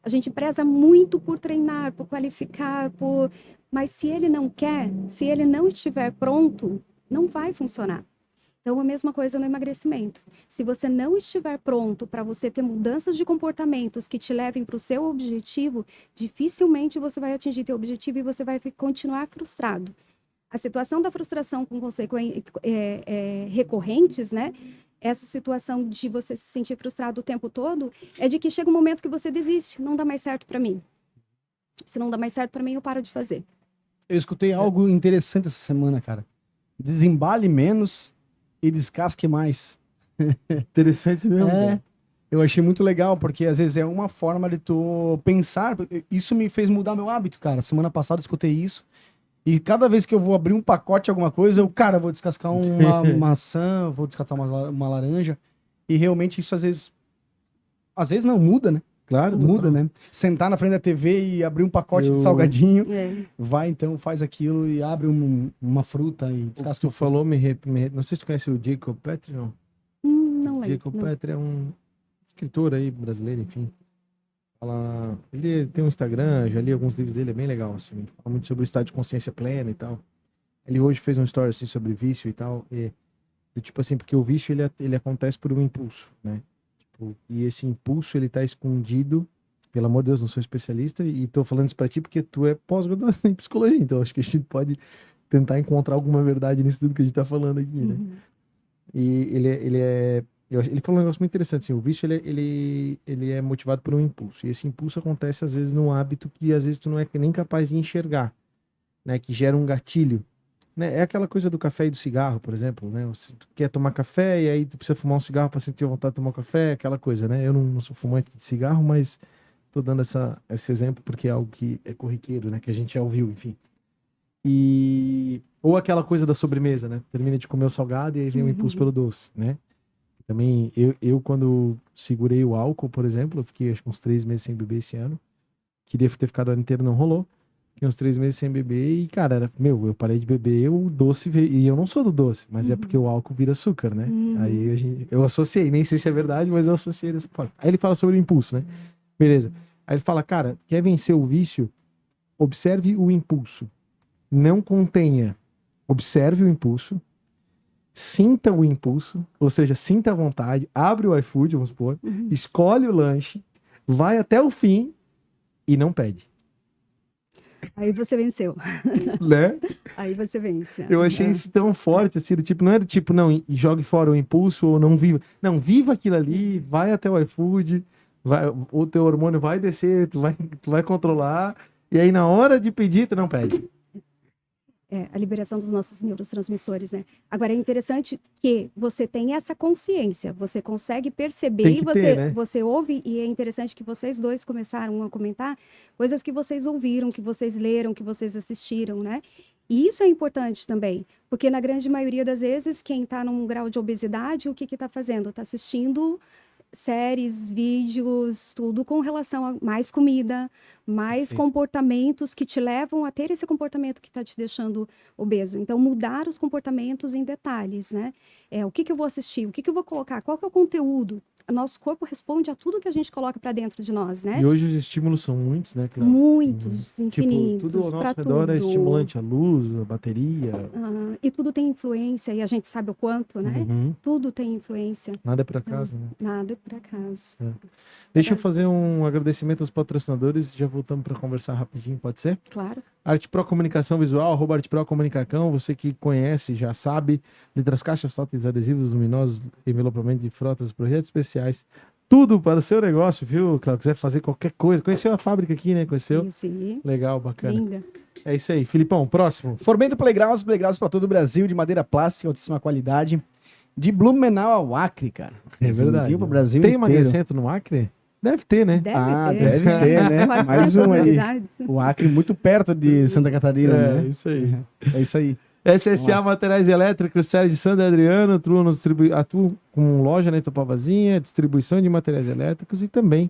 A gente preza muito por treinar, por qualificar, mas se ele não quer, se ele não estiver pronto, não vai funcionar. Então, a mesma coisa no emagrecimento. Se você não estiver pronto para você ter mudanças de comportamentos que te levem para o seu objetivo, dificilmente você vai atingir teu objetivo e você vai continuar frustrado. A situação da frustração com consequências recorrentes, né? Essa situação de você se sentir frustrado o tempo todo, é de que chega um momento que você desiste, não dá mais certo para mim. Se não dá mais certo para mim, eu paro de fazer. Eu escutei algo interessante essa semana, cara. Desembale menos e descasque mais. Interessante mesmo. Eu achei muito legal, porque às vezes é uma forma de tu pensar. Isso me fez mudar meu hábito, cara. Semana passada eu escutei isso. E cada vez que eu vou abrir um pacote de alguma coisa, vou descascar uma maçã, vou descascar uma laranja. E realmente isso às vezes não muda, né? Claro, muda, né? Sentar na frente da TV e abrir um pacote de salgadinho, vai então, faz aquilo e abre uma fruta e descasca. Tu falou, não sei se tu conhece o Jacob Petri, não? Não lembro. Jacob Petri é um escritor aí brasileiro, enfim. Ele tem um Instagram, já li alguns livros dele, é bem legal, assim. Ele fala muito sobre o estado de consciência plena e tal. Ele hoje fez um story assim sobre vício e tal, tipo assim, porque o vício ele acontece por um impulso, né? E esse impulso, ele tá escondido, pelo amor de Deus, não sou especialista, e tô falando isso pra ti porque tu é pós-graduado em psicologia, então acho que a gente pode tentar encontrar alguma verdade nisso tudo que a gente tá falando aqui, né? E ele falou um negócio muito interessante, assim, o vício, ele é motivado por um impulso, e esse impulso acontece, às vezes, num hábito que, às vezes, tu não é nem capaz de enxergar, né? Que gera um gatilho. Né? É aquela coisa do café e do cigarro, por exemplo, né? Você quer tomar café e aí tu precisa fumar um cigarro para sentir vontade de tomar café, aquela coisa, né? Eu não sou fumante de cigarro, mas tô dando esse exemplo porque é algo que é corriqueiro, né? Que a gente já ouviu, enfim. Ou aquela coisa da sobremesa, né? Termina de comer o salgado e aí vem o impulso pelo doce, né? Também, eu quando segurei o álcool, por exemplo, eu fiquei acho que uns 3 meses sem beber esse ano. Queria ter ficado o ano inteiro, não rolou. Fiquei uns 3 meses sem beber e, cara, eu parei de beber, o doce veio. E eu não sou do doce, mas é porque o álcool vira açúcar, né? Aí eu associei, nem sei se é verdade, mas eu associei dessa forma. Aí ele fala sobre o impulso, né? Beleza. Aí ele fala, cara, quer vencer o vício? observe o impulso. Não contenha. Observe o impulso. Sinta o impulso, ou seja, sinta a vontade, abre o iFood, vamos supor, escolhe o lanche, vai até o fim e não pede. Aí você venceu. Né? Aí você vence. Eu achei isso tão forte, assim, do tipo, não era tipo, não, jogue fora o impulso ou não viva. Não, viva aquilo ali, vai até o iFood, o teu hormônio vai descer, tu vai controlar, e aí na hora de pedir, tu não pede. A liberação dos nossos neurotransmissores, né? Agora, é interessante que você tem essa consciência, você consegue perceber Tem e que você, ter, né? você ouve, e é interessante que vocês dois começaram a comentar coisas que vocês ouviram, que vocês leram, que vocês assistiram, né? E isso é importante também, porque na grande maioria das vezes, quem está num grau de obesidade, o que está fazendo? Está assistindo séries, vídeos, tudo com relação a mais comida, mais Sim. comportamentos que te levam a ter esse comportamento que está te deixando obeso. Então, mudar os comportamentos em detalhes, né? O que eu vou assistir? O que eu vou colocar? Qual que é o conteúdo? O nosso corpo responde a tudo que a gente coloca para dentro de nós, né? E hoje os estímulos são muitos, né, Cléo? Muitos, Tipo, infinitos, tudo ao para nosso redor tudo. é estimulante, a luz, a bateria. E tudo tem influência, e a gente sabe o quanto, né? Uhum. Tudo tem influência. Nada é por acaso, né? Nada por acaso. Deixa eu fazer um agradecimento aos patrocinadores, já voltamos para conversar rapidinho, pode ser? Claro. Arte Pro Comunicação Visual, @Arte Pro Comunicacão, você que conhece, já sabe, letras, caixas, totens, adesivos luminosos, envelopamento de frotas, projetos especiais, tudo para o seu negócio, viu, Cláudio? Quiser fazer qualquer coisa, conheceu a fábrica aqui, né? Conheceu? Sim. Legal, bacana. Linda. É isso aí, Filipão, próximo. Formento Playgrounds para todo o Brasil, de madeira plástica, altíssima qualidade. De Blumenau ao Acre, cara. É verdade. Envio pro Brasil Tem inteiro. emagrecimento no Acre? Deve ter, né? Deve ter, né? Quais Mais são as um aí. novidades? O Acre muito perto de Santa Catarina, né? Isso aí. É isso aí. SSA Materiais Elétricos, Sérgio Sandro e Adriano, atuam com loja na Itopavazinha, distribuição de materiais elétricos e também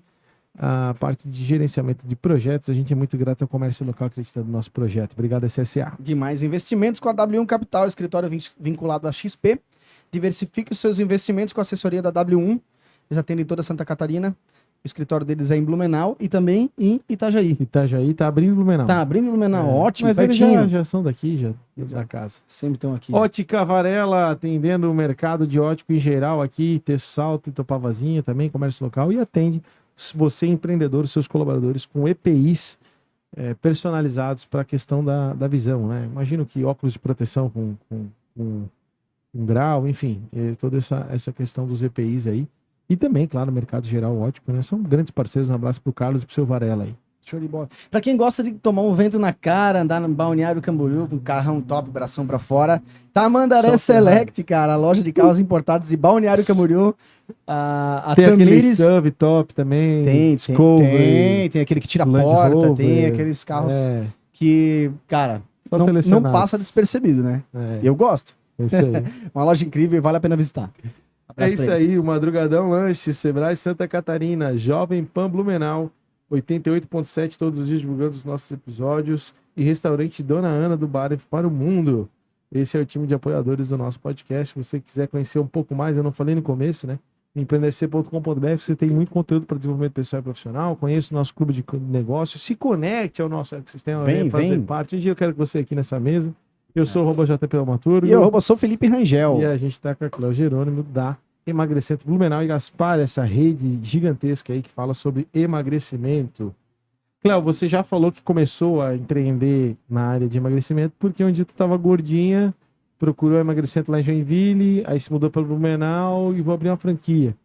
a parte de gerenciamento de projetos. A gente é muito grato ao comércio local acreditando no nosso projeto. Obrigado, SSA. Demais investimentos com a W1 Capital, escritório vinculado à XP. Diversifique os seus investimentos com a assessoria da W1. Eles atendem toda Santa Catarina. O escritório deles é em Blumenau e também em Itajaí. Itajaí tá abrindo Blumenau. Tá abrindo Blumenau, ótimo, mas pertinho. eles já são daqui, já da casa. Sempre estão aqui. Ótica Varela, atendendo o mercado de ótico em geral aqui, Tessalto e Topavazinha também, comércio local, e atende você, empreendedor, seus colaboradores com EPIs personalizados para a questão da visão, né? Imagino que óculos de proteção com um grau, enfim, toda essa questão dos EPIs aí. E também, claro, o mercado geral ótico, né? São grandes parceiros. Um abraço pro Carlos e pro seu Varela aí. Show de bola. Pra quem gosta de tomar um vento na cara, andar no Balneário Camboriú com carrão top, bração pra fora, Tamandaré Select, cara, a loja de carros importados de Balneário Camboriú. A tem aquele Tamires... SUV top também. Tem aquele que tira a Land porta, Rover, tem aqueles carros que, cara, não passa despercebido, né? Eu gosto. É isso aí. Uma loja incrível e vale a pena visitar. É isso aí, o Madrugadão Lanche, Sebrae Santa Catarina, Jovem Pan Blumenau, 88.7 todos os dias divulgando os nossos episódios, e Restaurante Dona Ana do Bar para o Mundo. Esse é o time de apoiadores do nosso podcast. Se você quiser conhecer um pouco mais, eu não falei no começo, né? empreendec.com.br, você tem muito conteúdo para desenvolvimento pessoal e profissional. Conheça o nosso clube de negócios, se conecte ao nosso ecossistema, vem fazer parte. Um dia eu quero que você aqui nessa mesa. Eu sou o @JP Almaturo. E eu sou Felipe Rangel. E a gente está com a Cléo Jerônimo da Emagrecimento Blumenau e Gaspar, essa rede gigantesca aí que fala sobre emagrecimento. Cléo, você já falou que começou a empreender na área de emagrecimento porque um dia tu estava gordinha, procurou emagrecimento lá em Joinville, aí se mudou para Blumenau e vou abrir uma franquia.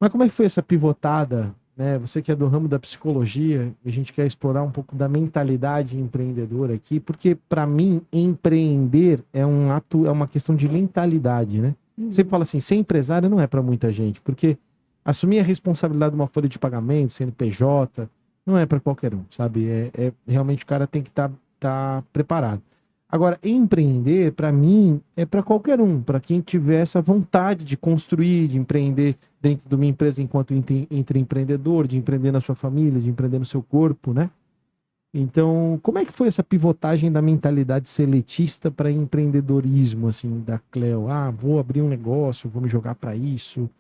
Mas como é que foi essa pivotada, né? Você que é do ramo da psicologia, a gente quer explorar um pouco da mentalidade empreendedora aqui, porque para mim empreender é um ato, é uma questão de mentalidade, né? Sempre fala assim, ser empresário não é para muita gente, porque assumir a responsabilidade de uma folha de pagamento, CNPJ, não é para qualquer um, sabe? Realmente o cara tem que estar preparado. Agora, empreender, para mim, é para qualquer um, para quem tiver essa vontade de construir, de empreender dentro de uma empresa enquanto empreendedor, de empreender na sua família, de empreender no seu corpo, né? Então, como é que foi essa pivotagem da mentalidade seletista para empreendedorismo, assim, da Cléo? Ah, vou abrir um negócio, vou me jogar para isso.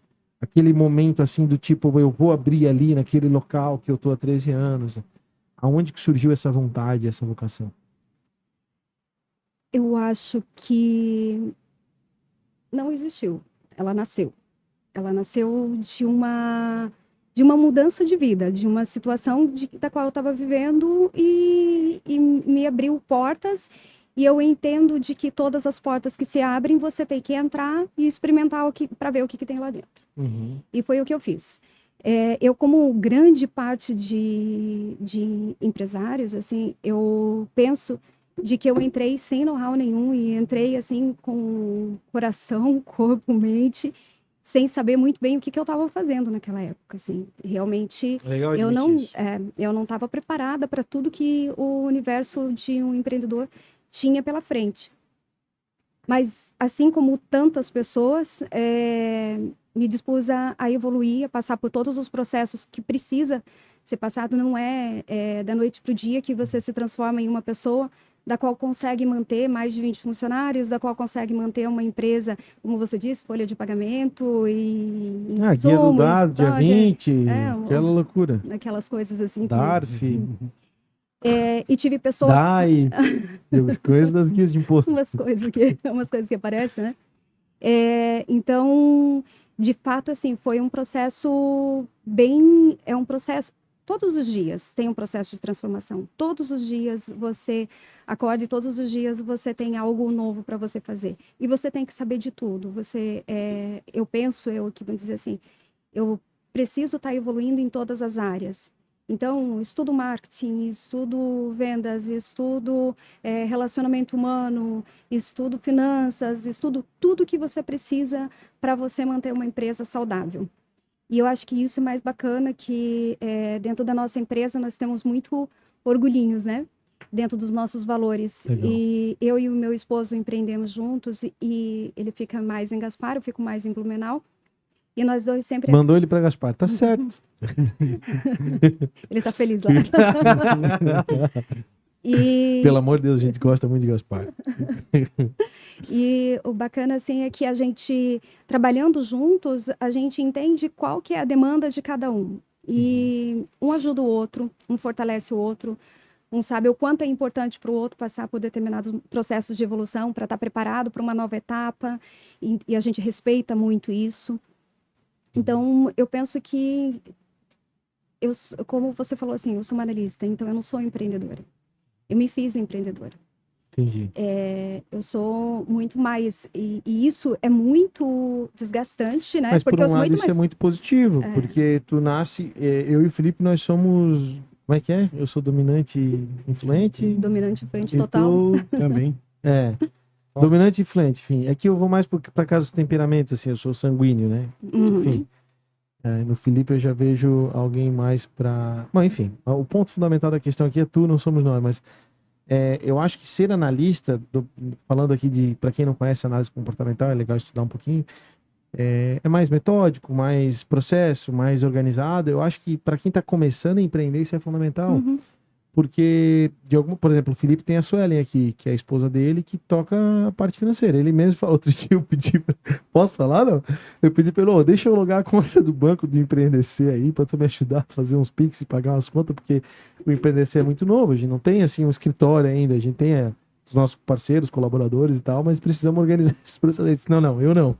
Aquele momento, assim, do tipo, eu vou abrir ali naquele local que eu tô há 13 anos. Aonde que surgiu essa vontade, essa vocação? Eu acho que não existiu. Ela nasceu. Ela nasceu de uma mudança de vida, de uma situação da qual eu estava vivendo e me abriu portas. E eu entendo de que todas as portas que se abrem, você tem que entrar e experimentar para ver o que tem lá dentro. E foi o que eu fiz. Eu, como grande parte de empresários, assim, eu penso de que eu entrei sem know-how nenhum e entrei, assim, com coração, corpo, mente, sem saber muito bem o que eu estava fazendo naquela época, assim. Realmente, Legal eu não estava preparada para tudo que o universo de um empreendedor tinha pela frente. Mas, assim como tantas pessoas, me dispus a evoluir, a passar por todos os processos que precisa ser passado. Não é da noite para o dia que você se transforma em uma pessoa da qual consegue manter mais de 20 funcionários, da qual consegue manter uma empresa, como você disse, folha de pagamento e Guia do DAS, dia 20, aquela loucura. Aquelas coisas assim. DARF. E tive pessoas... DAI, coisas das guias de imposto. umas coisas que aparecem, né? Então, de fato, assim, foi um processo é um processo, todos os dias tem um processo de transformação. Todos os dias você acorda e todos os dias você tem algo novo para você fazer. E você tem que saber de tudo. Eu que vou dizer assim, eu preciso estar evoluindo em todas as áreas. Então, estudo marketing, estudo vendas, estudo relacionamento humano, estudo finanças, estudo tudo que você precisa para você manter uma empresa saudável. E eu acho que isso é mais bacana, que dentro da nossa empresa nós temos muito orgulhinhos, né? Dentro dos nossos valores. Legal. E eu e o meu esposo empreendemos juntos e ele fica mais em Gaspar, eu fico mais em Blumenau. E nós dois sempre... Mandou ele para Gaspar, tá certo. Ele tá feliz lá. Pelo amor de Deus, a gente gosta muito de Gaspar. E o bacana, assim, é que a gente, trabalhando juntos, a gente entende qual que é a demanda de cada um. E um ajuda o outro, um fortalece o outro, um sabe o quanto é importante para o outro passar por determinados processos de evolução para estar preparado para uma nova etapa. E a gente respeita muito isso. Então, eu penso que, como você falou assim, eu sou uma analista, então eu não sou empreendedora. Eu me fiz empreendedora. Entendi. Eu sou muito mais... E isso é muito desgastante, né? Mas porque por eu sou um lado muito isso mais... é muito positivo, porque tu nasce... eu e o Felipe, nós somos... Como é que é? Eu sou dominante e influente. Dominante e influente e total. tu... Também. Dominante e influente, enfim. É que eu vou mais para casa dos temperamentos, assim, eu sou sanguíneo, né? Enfim. No Felipe eu já vejo alguém mais para... Bom, enfim, o ponto fundamental da questão aqui é tu, não somos nós, mas eu acho que ser analista, falando aqui para quem não conhece análise comportamental, é legal estudar um pouquinho, é mais metódico, mais processo, mais organizado. Eu acho que para quem está começando a empreender isso é fundamental. Porque, por exemplo, o Felipe tem a Suelen aqui, que é a esposa dele, que toca a parte financeira. Ele mesmo falou, outro dia eu pedi, posso falar, não? Eu pedi pra ele, deixa eu logar a conta do banco do Empreender-C aí, pra tu me ajudar a fazer uns Pix e pagar umas contas, porque o Empreender-C é muito novo, a gente não tem, assim, um escritório ainda, a gente tem os nossos parceiros, colaboradores e tal, mas precisamos organizar esse processo. Ele disse, não, eu não.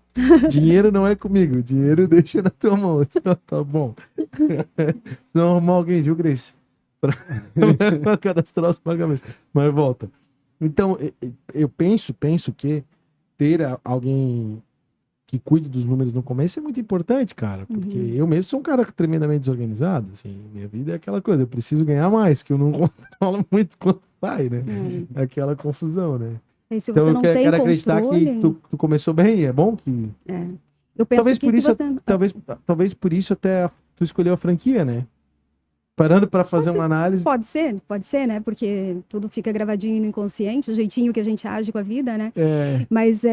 Dinheiro não é comigo, dinheiro deixa na tua mão. Eu disse, tá bom. Precisamos arrumar alguém, viu, Grace? Para cadastrar os pagamentos. Mas volta. Então, eu penso que ter alguém que cuide dos números no começo é muito importante, cara. Porque eu mesmo sou um cara tremendamente desorganizado. Assim, minha vida é aquela coisa, eu preciso ganhar mais, que eu não controlo muito quanto sai, né? É aquela confusão, né? E se então você eu não quero tem acreditar controle... que tu começou bem, é bom que... Eu penso talvez que por isso, você... talvez por isso até tu escolheu a franquia, né? Parando para fazer uma análise. Pode ser, né? Porque tudo fica gravadinho no inconsciente, o jeitinho que a gente age com a vida, né? Mas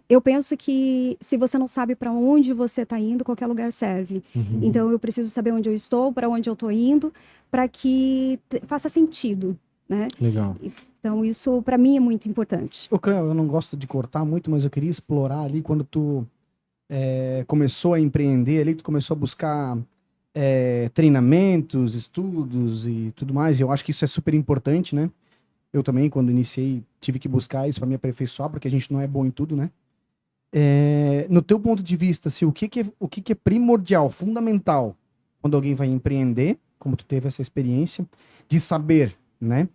eu penso que se você não sabe para onde você está indo, qualquer lugar serve. Então eu preciso saber onde eu estou, para onde eu estou indo, para que faça sentido, né? Legal. Então isso para mim é muito importante. Eu não gosto de cortar muito, mas eu queria explorar ali quando tu começou a empreender ali, tu começou a buscar treinamentos, estudos e tudo mais. E eu acho que isso é super importante, né? Eu também, quando iniciei, tive que buscar isso para me aperfeiçoar, porque a gente não é bom em tudo, né? No teu ponto de vista, assim, o que é primordial, fundamental, quando alguém vai empreender, como tu teve essa experiência, de saber, né?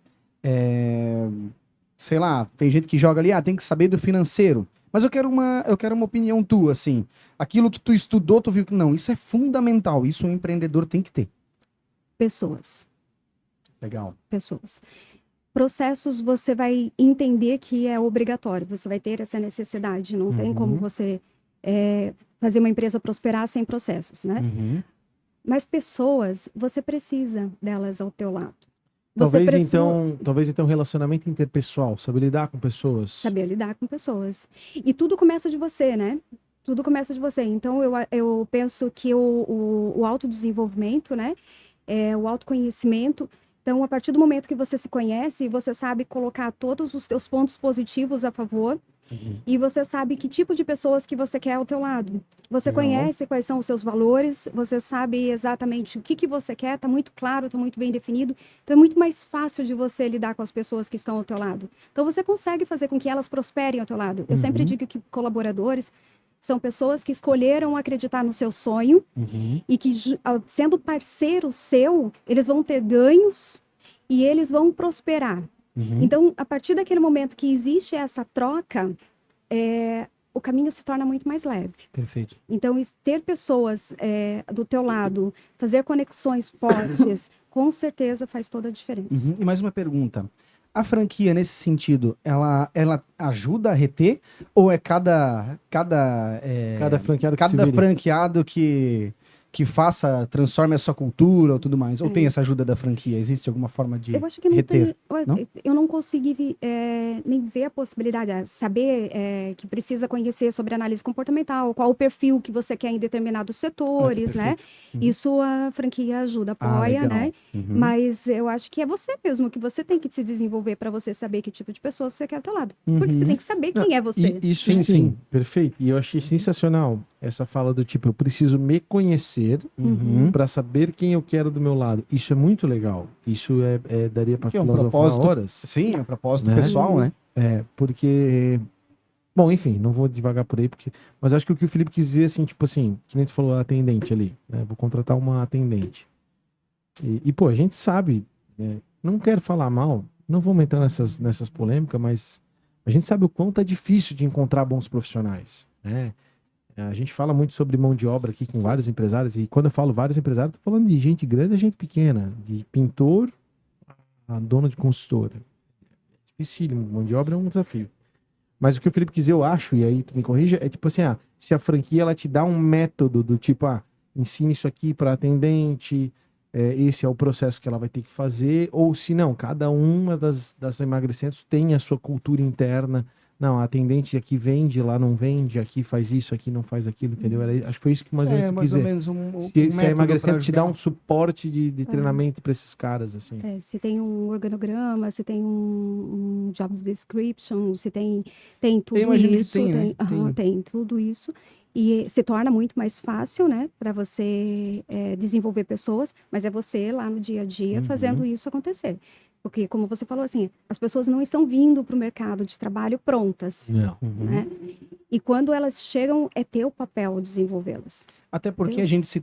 Sei lá, tem gente que joga ali, tem que saber do financeiro. Mas eu quero uma opinião tua, assim. Aquilo que tu estudou, tu viu que não, isso é fundamental, isso um empreendedor tem que ter. Pessoas. Legal. Pessoas. Processos você vai entender que é obrigatório, você vai ter essa necessidade, não tem como você fazer uma empresa prosperar sem processos, né? Mas pessoas, você precisa delas ao teu lado. Talvez então relacionamento interpessoal, saber lidar com pessoas. Saber lidar com pessoas. E tudo começa de você, né? Tudo começa de você. Então, eu penso que o autodesenvolvimento, né? O autoconhecimento. Então, a partir do momento que você se conhece, você sabe colocar todos os teus pontos positivos a favor e você sabe que tipo de pessoas que você quer ao teu lado. Você conhece quais são os seus valores, você sabe exatamente o que você quer, tá muito claro, tá muito bem definido. Então, é muito mais fácil de você lidar com as pessoas que estão ao teu lado. Então, você consegue fazer com que elas prosperem ao teu lado. Eu sempre digo que colaboradores são pessoas que escolheram acreditar no seu sonho e que, sendo parceiro seu, eles vão ter ganhos e eles vão prosperar. Então, a partir daquele momento que existe essa troca, o caminho se torna muito mais leve. Perfeito. Então, ter pessoas do teu lado, fazer conexões fortes, com certeza faz toda a diferença. E mais uma pergunta. A franquia, nesse sentido, ela ajuda a reter? Ou é cada franqueado que transforme a sua cultura ou tudo mais? Ou tem essa ajuda da franquia? Existe alguma forma de eu acho que não reter? Eu não consegui nem ver a possibilidade, saber que precisa conhecer sobre análise comportamental, qual o perfil que você quer em determinados setores, né? Isso a franquia ajuda, apoia, né? Mas eu acho que é você mesmo, que você tem que se desenvolver para você saber que tipo de pessoa você quer ao teu lado. Porque você tem que saber quem é você. Isso sim, perfeito. E eu achei sensacional essa fala do tipo, eu preciso me conhecer para saber quem eu quero do meu lado. Isso é muito legal. Isso daria para filosofar horas. Sim, é um propósito pessoal, né? Porque... Bom, enfim, não vou devagar por aí, mas acho que o que o Felipe quis dizer, assim, tipo assim, que nem tu falou, a atendente ali, né? Vou contratar uma atendente. Pô, a gente sabe, não quero falar mal, não vamos entrar nessas polêmicas, mas a gente sabe o quanto é difícil de encontrar bons profissionais, né? A gente fala muito sobre mão de obra aqui com vários empresários, e quando eu falo vários empresários, tô falando de gente grande e gente pequena, de pintor a dono de consultora. É dificílimo, mão de obra é um desafio. Mas o que o Felipe quis, eu acho, e aí tu me corrija, é tipo assim, se a franquia ela te dá um método do tipo, ensina isso aqui para atendente, esse é o processo que ela vai ter que fazer, ou se não, cada uma das emagrecimentos tem a sua cultura interna. Não, a atendente aqui vende, lá não vende, aqui faz isso, aqui não faz aquilo, entendeu? Acho que foi isso que mais ou menos tu quis dizer. Se a emagrecimento te dá um suporte de treinamento para esses caras, assim. Se tem um organograma, se tem um job description, se tem tudo isso. Tem tudo isso. E se torna muito mais fácil, né, para você desenvolver pessoas, mas é você lá no dia a dia fazendo isso acontecer. Porque, como você falou, assim, as pessoas não estão vindo para o mercado de trabalho prontas, né? E quando elas chegam, é teu papel desenvolvê-las. Até porque a gente,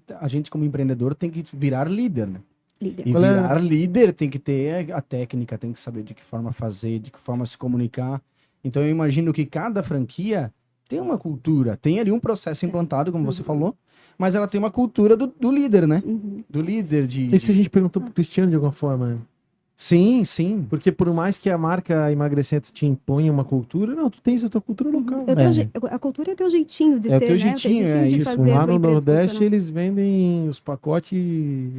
como empreendedor, tem que virar líder, né? Líder. E virar líder tem que ter a técnica, tem que saber de que forma fazer, de que forma se comunicar. Então, eu imagino que cada franquia tem uma cultura, tem ali um processo implantado, como você falou, mas ela tem uma cultura do líder, né? Do líder de... E se a gente perguntou pro Cristiano de alguma forma, né? Sim, sim. Porque por mais que a marca emagrecimento te imponha uma cultura, não, tu tens a tua cultura local. A cultura é o teu jeitinho de ser, o teu jeitinho, né? isso. Fazer lá no Nordeste eles vendem os pacotes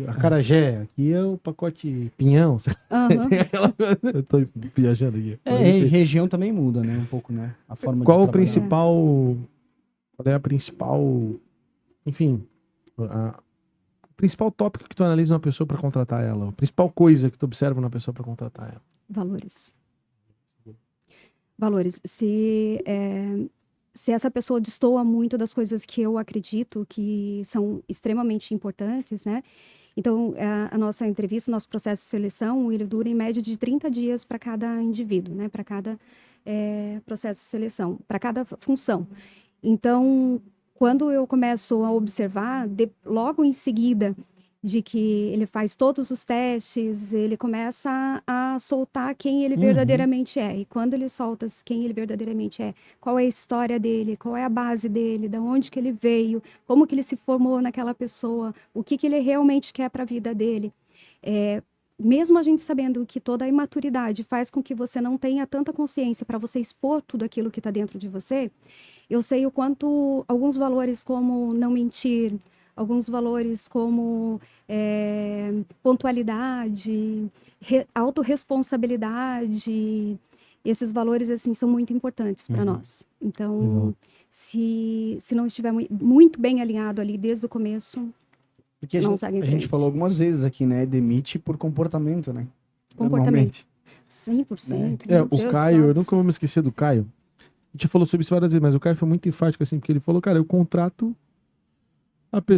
acarajé, aqui é o pacote pinhão. Eu tô viajando aqui. Região também muda, né? Um pouco, né? A forma Qual de trabalhar. Qual é a principal, enfim, o principal tópico que tu analisa uma pessoa para contratar ela? A principal coisa que tu observa na pessoa para contratar ela? Valores. Se se essa pessoa destoa muito das coisas que eu acredito que são extremamente importantes, né? Então, a nossa entrevista, nosso processo de seleção, ele dura em média de 30 dias para cada indivíduo, né? Para cada processo de seleção, para cada função. Então, quando eu começo a observar, logo em seguida de que ele faz todos os testes, ele começa a soltar quem ele verdadeiramente é. E quando ele solta quem ele verdadeiramente é, qual é a história dele, qual é a base dele, de onde que ele veio, como que ele se formou naquela pessoa, o que que ele realmente quer para a vida dele. Mesmo a gente sabendo que toda a imaturidade faz com que você não tenha tanta consciência para você expor tudo aquilo que está dentro de você, eu sei o quanto alguns valores como não mentir, alguns valores como pontualidade, autorresponsabilidade, esses valores assim são muito importantes para nós. Então, se não estiver muito bem alinhado ali desde o começo, Porque não segue em a gente frente. falou algumas vezes aqui, né? Demite por comportamento, né? Comportamento. Normalmente. 100%. É, meu o Deus Caio, eu do nunca vou me esquecer do Caio. A gente já falou sobre isso várias vezes, mas o Caio foi muito enfático, assim, porque ele falou, cara, eu contrato.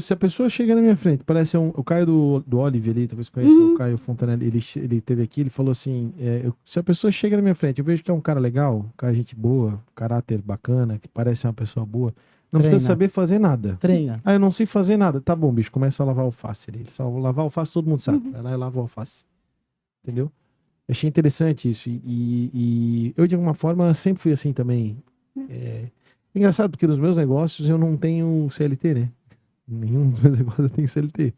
Se a pessoa chega na minha frente, parece o Caio do Olive ali, talvez conheça o Caio Fontanelli, ele teve aqui, ele falou assim, se a pessoa chega na minha frente, eu vejo que é um cara legal, um cara gente boa, caráter bacana, que parece uma pessoa boa, não Treina. precisa saber fazer nada. Treina. Ah, eu não sei fazer nada. Tá bom, bicho, começa a lavar alface ali. Só lavar alface todo mundo sabe. Vai lá e lava o alface. Entendeu? Achei interessante isso. E eu, de alguma forma, sempre fui assim também. Engraçado, porque nos meus negócios eu não tenho CLT, né? Nenhum dos meus negócios eu tenho CLT.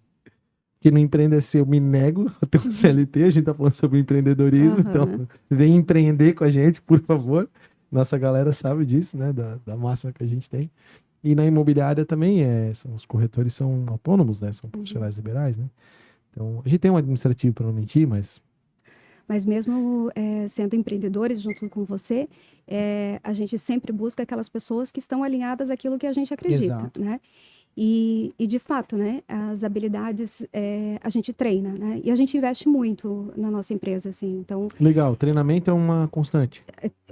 Porque no empreender eu me nego a ter um CLT. A gente tá falando sobre empreendedorismo, então vem empreender com a gente, por favor. Nossa galera sabe disso, né? Da máxima que a gente tem. E na imobiliária também, os corretores são autônomos, né? São profissionais liberais, né? Então, a gente tem um administrativo para não mentir, mas... Mas mesmo sendo empreendedores junto com você, a gente sempre busca aquelas pessoas que estão alinhadas àquilo que a gente acredita, Exato. né? E de fato, né, as habilidades a gente treina, né? E a gente investe muito na nossa empresa, assim, então... Legal, treinamento é uma constante.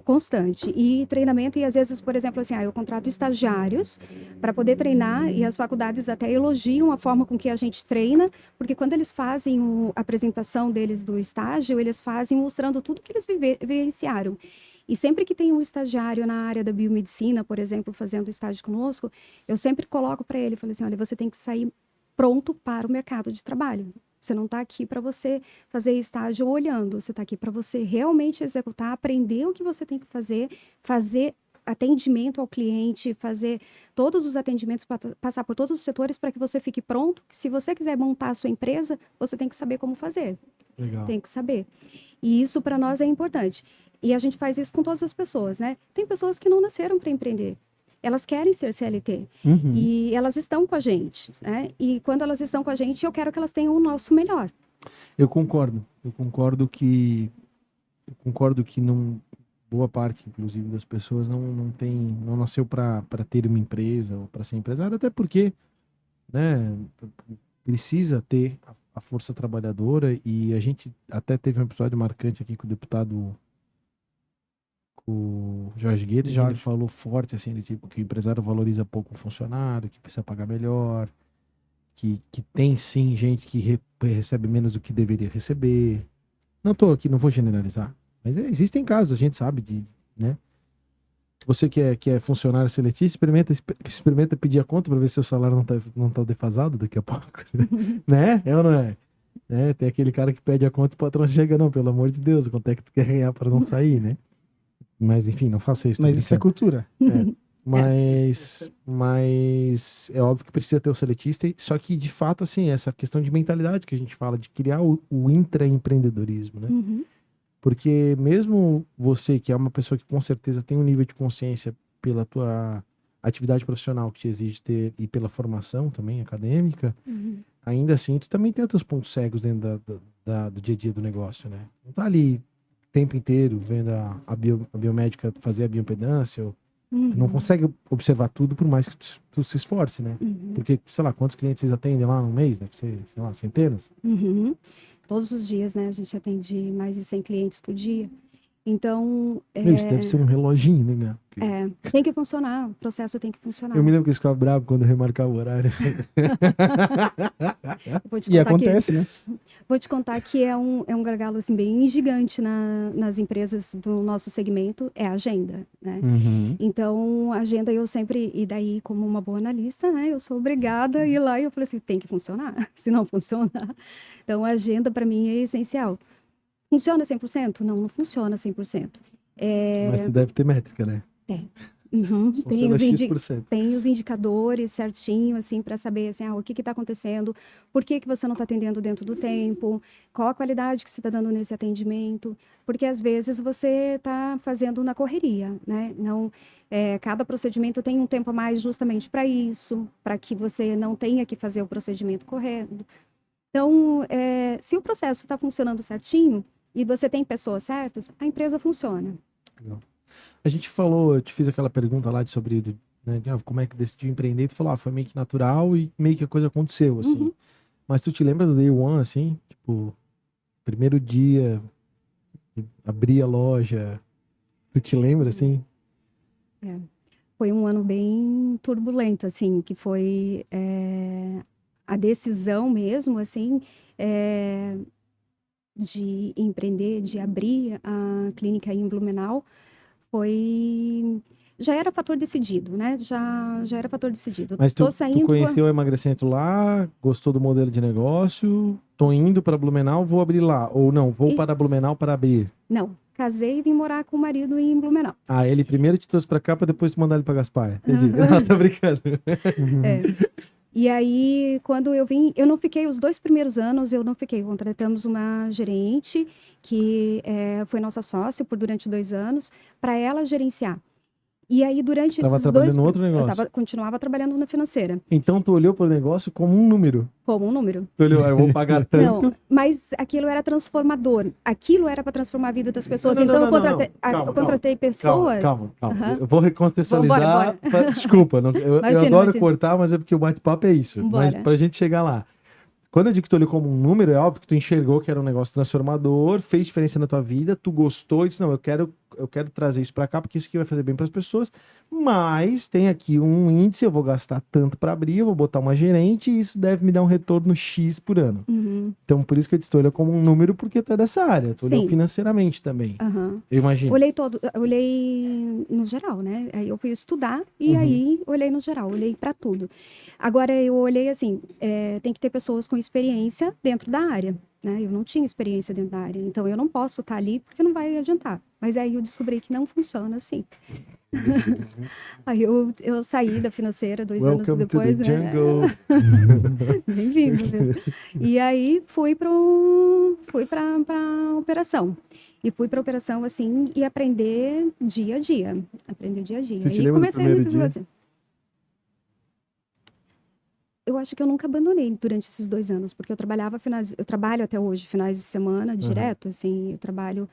Constante. E treinamento, e às vezes, por exemplo, assim, eu contrato estagiários para poder treinar, e as faculdades até elogiam a forma com que a gente treina, porque quando eles fazem a apresentação deles do estágio, eles fazem mostrando tudo que eles vivenciaram. E sempre que tem um estagiário na área da biomedicina, por exemplo, fazendo estágio conosco, eu sempre coloco para ele, falo assim, olha, você tem que sair pronto para o mercado de trabalho. Você não está aqui para você fazer estágio olhando, você está aqui para você realmente executar, aprender o que você tem que fazer atendimento ao cliente, fazer todos os atendimentos, passar por todos os setores para que você fique pronto. Se você quiser montar a sua empresa, você tem que saber como fazer. Legal. Tem que saber. E isso para nós é importante. E a gente faz isso com todas as pessoas, né? Tem pessoas que não nasceram para empreender. Elas querem ser CLT. E elas estão com a gente, né? E quando elas estão com a gente, eu quero que elas tenham o nosso melhor. Eu concordo. Eu concordo que não, boa parte, inclusive, das pessoas não nasceu para ter uma empresa ou para ser empresário, até porque, né, precisa ter a força trabalhadora, e a gente até teve um episódio marcante aqui com o deputado, o Jorge Guedes, ele falou forte assim, de tipo, que o empresário valoriza pouco o funcionário, que precisa pagar melhor, que tem sim gente que recebe menos do que deveria receber. Não tô aqui, não vou generalizar, mas existem casos, a gente sabe né? Você que é funcionário seletivo, experimenta pedir a conta para ver se o salário não tá defasado daqui a pouco, né? É ou não é? Tem aquele cara que pede a conta e o patrão chega, não, pelo amor de Deus, quanto é que tu quer ganhar para não sair, né? Mas, enfim, não faça isso. Mas isso é cultura. Mas é óbvio que precisa ter o seletista, só que, de fato, assim, essa questão de mentalidade que a gente fala, de criar o intraempreendedorismo, né? Porque mesmo você, que é uma pessoa que com certeza tem um nível de consciência pela tua atividade profissional que te exige ter, e pela formação também acadêmica, ainda assim, tu também tem os teus pontos cegos dentro do dia a dia do negócio, né? Não tá ali o tempo inteiro vendo a biomédica fazer a bioimpedância, tu não consegue observar tudo por mais que tu se esforce, né? Porque, sei lá, quantos clientes vocês atendem lá no mês? Deve ser, sei lá, centenas? Todos os dias, né? A gente atende mais de 100 clientes por dia. Então, Meu, isso deve ser um reloginho, né, Gabi? tem que funcionar, o processo tem que funcionar. Eu me lembro que eles ficavam bravos quando eu remarcava o horário. Vou te E contar que acontece, né? Vou te contar que é um gargalo assim, bem gigante nas empresas do nosso segmento, é a agenda, né? Uhum. Então, a agenda eu sempre, e daí como uma boa analista, né, eu sou obrigada a ir lá e eu falei assim, tem que funcionar, se não funcionar. Então, a agenda para mim é essencial. Funciona 100%? Não, não funciona 100%. Mas tu deve ter métrica, né? Uhum. Funciona X%. Tem os indicadores certinho, assim, para saber, assim, o que está acontecendo, por que você não está atendendo dentro do tempo, qual a qualidade que você está dando nesse atendimento, porque às vezes você está fazendo na correria, né? Não, cada procedimento tem um tempo a mais justamente para isso, para que você não tenha que fazer o procedimento correto. Então, se o processo está funcionando certinho e você tem pessoas certas, a empresa funciona. Legal. A gente falou, eu te fiz aquela pergunta lá sobre né, como é que decidiu empreender, tu falou, foi meio que natural e meio que a coisa aconteceu, assim. Uhum. Mas tu te lembra do day one, assim? Tipo, primeiro dia, abrir a loja, tu te lembra, assim? Foi um ano bem turbulento, assim, que foi a decisão mesmo, assim, de empreender, de abrir a clínica em Blumenau, já era fator decidido, né? Já era fator decidido. Mas Tô tu saindo, conheceu o Emagrecento lá, gostou do modelo de negócio, tô indo para Blumenau, vou abrir lá. Ou não, vou para Blumenau para abrir. não, casei e vim morar com o marido em Blumenau. Ah, ele primeiro te trouxe para cá para depois tu mandar ele para Gaspar. Entendi. Não, tô brincando. E aí, quando eu vim, eu não fiquei os 2 primeiros anos, eu não fiquei. Contratamos uma gerente que foi nossa sócia durante 2 anos, para ela gerenciar. E aí, durante Tava esses trabalhando 2, no outro negócio. continuava trabalhando na financeira, Então tu olhou pro negócio como um número. como um número. Tu olhou, eu vou pagar tanto. Não, mas aquilo era transformador. Aquilo era para transformar a vida das pessoas. Não, não, Então, não, não, não. eu contratei pessoas. Calma. Aham. Eu vou recontextualizar. Bora. Desculpa, eu adoro Imagina. cortar, mas é porque o bate-papo é isso. Mas Bora. pra gente chegar lá. Quando eu digo que tu olhou como um número, é óbvio que tu enxergou que era um negócio transformador, fez diferença na tua vida, tu gostou e disse, não, eu quero trazer isso pra cá, porque isso aqui vai fazer bem pras pessoas, mas tem aqui um índice, eu vou gastar tanto pra abrir, eu vou botar uma gerente e isso deve me dar um retorno X por ano. Uhum. Então, por isso que eu disse, tu olhou como um número, porque tu é dessa área, tu olhou Sim. financeiramente também, Aham. eu imagino. Olhei no geral, né? Aí eu fui estudar e aí olhei no geral, olhei para tudo. Agora eu olhei assim, tem que ter pessoas com experiência dentro da área, né? Eu não tinha experiência dentro da área, então eu não posso estar ali porque não vai adiantar. Mas aí eu descobri que não funciona assim. Aí eu saí da financeira 2 anos Welcome to depois, the né? jungle. Bem-vindo mesmo. E aí fui para operação. E fui para operação assim e aprender dia a dia. Aprender dia a dia. Tu te E lembra do comecei a me primeiro dia? desenvolver. Eu acho que eu nunca abandonei durante esses 2 anos, porque eu trabalho até hoje, finais de semana, direto, assim, eu trabalho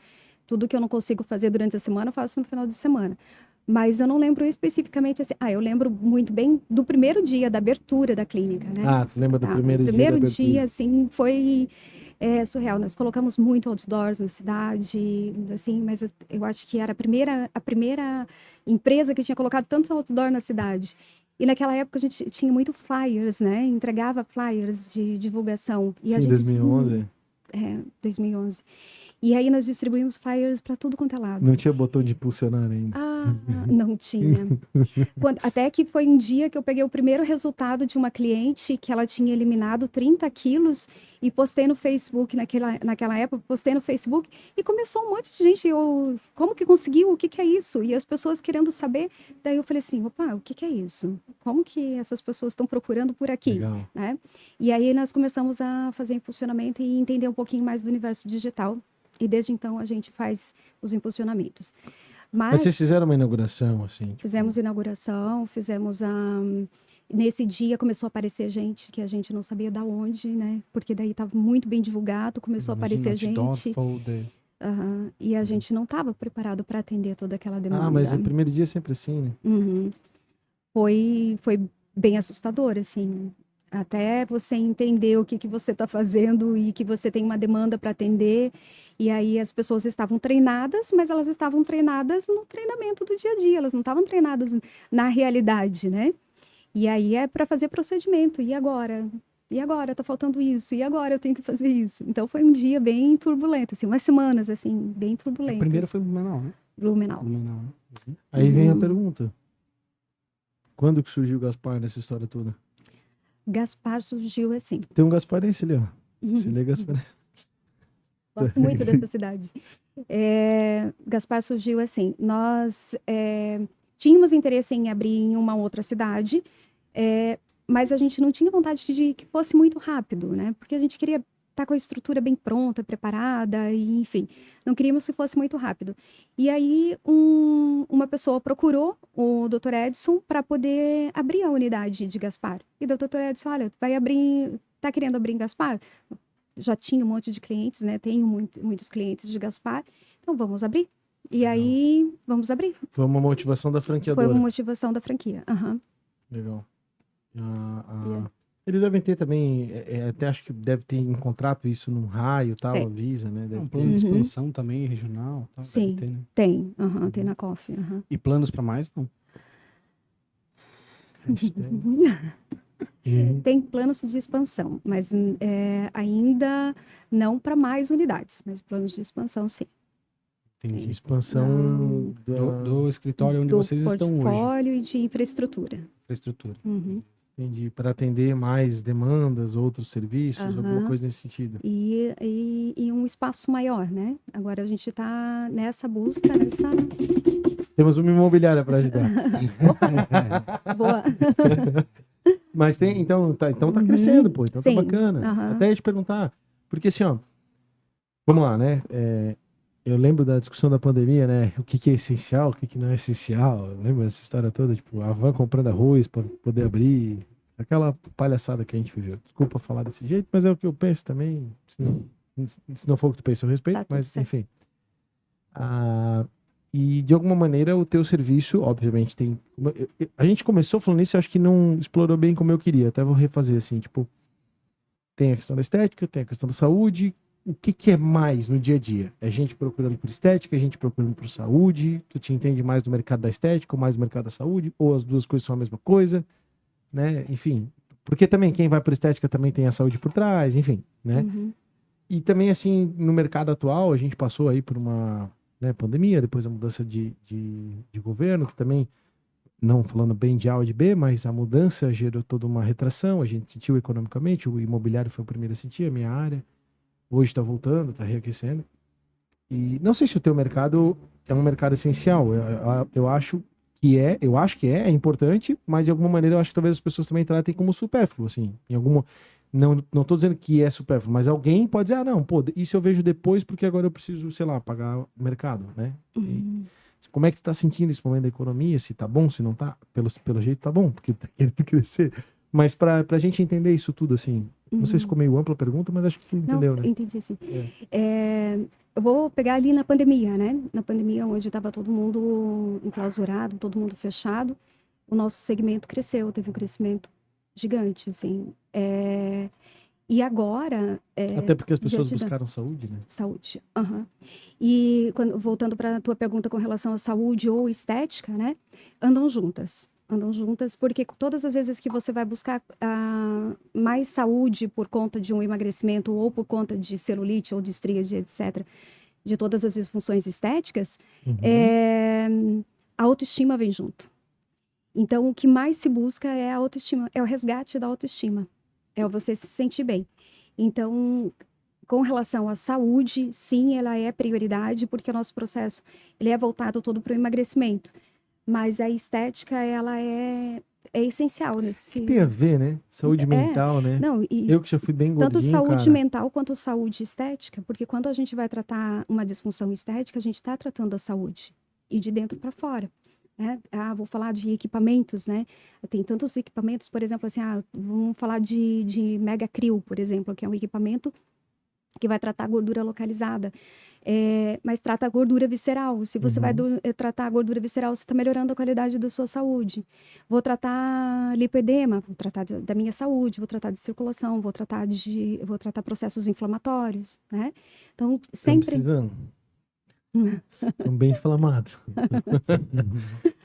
tudo que eu não consigo fazer durante a semana, eu faço no final de semana. Mas eu não lembro especificamente assim. Eu lembro muito bem do primeiro dia da abertura da clínica, né? Ah, tu lembra do primeiro O dia da primeiro abertura? dia, assim, foi surreal. Nós colocamos muito outdoors na cidade, assim, mas eu acho que era a primeira empresa que tinha colocado tanto outdoor na cidade. E naquela época a gente tinha muito flyers, né? Entregava flyers de divulgação. E a Sim, gente 2011. 2011. E aí nós distribuímos flyers para tudo quanto é lado. Não tinha botão de impulsionar ainda. Não tinha. Até que foi um dia que eu peguei o primeiro resultado de uma cliente que ela tinha eliminado 30 quilos e postei no Facebook, naquela época, postei no Facebook e começou um monte de gente, como que conseguiu? O que que é isso? E as pessoas querendo saber. Daí eu falei assim, opa, o que que é isso? Como que essas pessoas estão procurando por aqui? Legal. Né? E aí nós começamos a fazer impulsionamento e entender um pouquinho mais do universo digital. E desde então a gente faz os impulsionamentos. Mas vocês fizeram uma inauguração, assim? Fizemos inauguração, nesse dia começou a aparecer gente que a gente não sabia da onde, né? Porque daí estava muito bem divulgado, começou a aparecer gente. E a gente não estava preparado para atender toda aquela demanda. Ah, mas o primeiro dia é sempre assim, né? Foi bem assustador, assim. Até você entender o que você está fazendo e que você tem uma demanda para atender. E aí as pessoas estavam treinadas, mas elas estavam treinadas no treinamento do dia a dia, elas não estavam treinadas na realidade, né? E aí é para fazer procedimento. E agora? E agora? Tá faltando isso. E agora eu tenho que fazer isso. Então foi um dia bem turbulento, assim, umas semanas, assim, bem A turbulentas. primeira foi Blumenau, né? Blumenau. Blumenau. Aí vem a pergunta. Quando que surgiu o Gaspar nessa história toda? Gaspar surgiu assim. Tem um gasparense ali, ó. Você lê Gaspar. Gosto muito dessa cidade. Gaspar surgiu assim. Nós tínhamos interesse em abrir em uma outra cidade, mas a gente não tinha vontade de que fosse muito rápido, né? Porque a gente queria estar com a estrutura bem pronta, preparada, e, enfim, não queríamos que fosse muito rápido. E aí uma pessoa procurou o Dr. Edson para poder abrir a unidade de Gaspar. E o Dr. Edson, olha, vai abrir, tá querendo abrir em Gaspar? Já tinha um monte de clientes, né? Tenho muitos clientes de Gaspar, então vamos abrir. E aí, vamos abrir. Foi uma motivação da Foi franqueadora. uma motivação da franquia. Aham. Legal. Eles devem ter também, até acho que deve ter em contrato isso num raio, tal, Tem. avisa, né? Deve Um ter. plano de expansão também, regional. Tal, Sim. deve ter, né? Tem. Aham, tem na COF. Aham. E planos para mais? Não. Tem planos de expansão, mas ainda não para mais unidades, mas planos de expansão, sim. Entendi. Expansão Do escritório onde Do vocês estão hoje. portfólio e de infraestrutura. Infraestrutura. Uhum. Entendi. Para atender mais demandas, outros serviços, alguma Aham. coisa nesse sentido. E um espaço maior, né? Agora a gente está nessa busca, nessa... Temos uma imobiliária para ajudar. Boa. Mas tem, então tá Uhum. crescendo, pô. Então Sim. tá bacana. Aham. Até ia te perguntar, porque assim, ó, vamos lá, né? Eu lembro da discussão da pandemia, né? O que é essencial, o que não é essencial. Eu lembro dessa história toda, tipo, a van comprando arroz para poder abrir. Aquela palhaçada que a gente viveu. Desculpa falar desse jeito, mas é o que eu penso também. Se não for o que tu pensa, eu respeito, Tá tudo mas certo. enfim. E de alguma maneira o teu serviço, obviamente, tem. A gente começou falando isso, eu acho que não explorou bem como eu queria. Até vou refazer assim, tipo, tem a questão da estética, tem a questão da saúde. O que é mais no dia a dia? É gente procurando por estética, é gente procurando por saúde? Tu te entende mais do mercado da estética ou mais do mercado da saúde? Ou as duas coisas são a mesma coisa? Né? Enfim, porque também quem vai por estética também tem a saúde por trás, enfim, né? Uhum. E também, assim, no mercado atual, a gente passou aí por uma, né, pandemia, depois a mudança de governo, que também, não falando bem de A ou de B, mas a mudança gerou toda uma retração, a gente sentiu economicamente, o imobiliário foi o primeiro a sentir, a minha área, hoje está voltando, está reaquecendo. E não sei se o teu mercado é um mercado essencial, eu acho que é importante, mas de alguma maneira eu acho que talvez as pessoas também tratem como supérfluo, assim, em alguma... Não tô dizendo que é supérfluo, mas alguém pode dizer, não, pô, isso eu vejo depois porque agora eu preciso, sei lá, pagar o mercado, né? Uhum. Como é que tu tá sentindo esse momento da economia? Se tá bom, se não tá? Pelo jeito tá bom, porque tá querendo crescer. Mas pra gente entender isso tudo, assim, não sei se ficou meio ampla a pergunta, mas acho que tu entendeu, Não, né? entendi, sim. Eu vou pegar ali na pandemia, né? Na pandemia, onde estava todo mundo enclausurado, todo mundo fechado, o nosso segmento cresceu, teve um crescimento gigante, assim. E agora... Até porque as pessoas diante da buscaram saúde, né? saúde. Aham. E voltando para a tua pergunta com relação à saúde ou estética, né? Andam juntas. Andam juntas porque todas as vezes que você vai buscar mais saúde por conta de um emagrecimento ou por conta de celulite ou de estria, etc., de todas as disfunções estéticas, a autoestima vem junto. Então, o que mais se busca é a autoestima, é o resgate da autoestima, é você se sentir bem. Então, com relação à saúde, sim, ela é prioridade, porque o nosso processo ele é voltado todo para o emagrecimento. Mas a estética, ela é essencial nesse... Tem a ver, né? Saúde mental, né? Não, e Eu que já fui bem tanto gordinho, saúde cara. mental quanto saúde estética, porque quando a gente vai tratar uma disfunção estética, a gente está tratando a saúde, e de dentro para fora. Né? Vou falar de equipamentos, né? Tem tantos equipamentos, por exemplo, assim, vamos falar de Mega Cryl, por exemplo, que é um equipamento que vai tratar a gordura localizada. Mas trata a gordura visceral. Se você vai Uhum. tratar a gordura visceral, você está melhorando a qualidade da sua saúde. Vou tratar lipedema, vou tratar da minha saúde, vou tratar de circulação, vou tratar processos inflamatórios, né? Então, Estão sempre... precisando. Estão bem inflamados.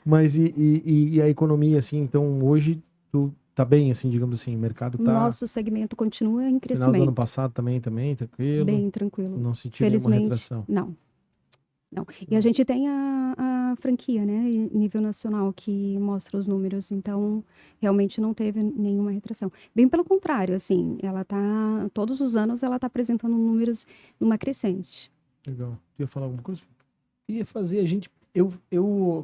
Mas e a economia, assim, então hoje tu tá bem, assim, digamos assim, o mercado tá... Nosso segmento continua em Final do ano crescimento, passado também, tranquilo. bem tranquilo. Não sentiu nenhuma Felizmente, retração. não. Não. E a gente tem a franquia, né, em nível nacional, que mostra os números, então realmente não teve nenhuma retração. Bem pelo contrário, assim, todos os anos ela está apresentando números numa crescente. Legal. Tu ia falar alguma coisa? Ia fazer a gente.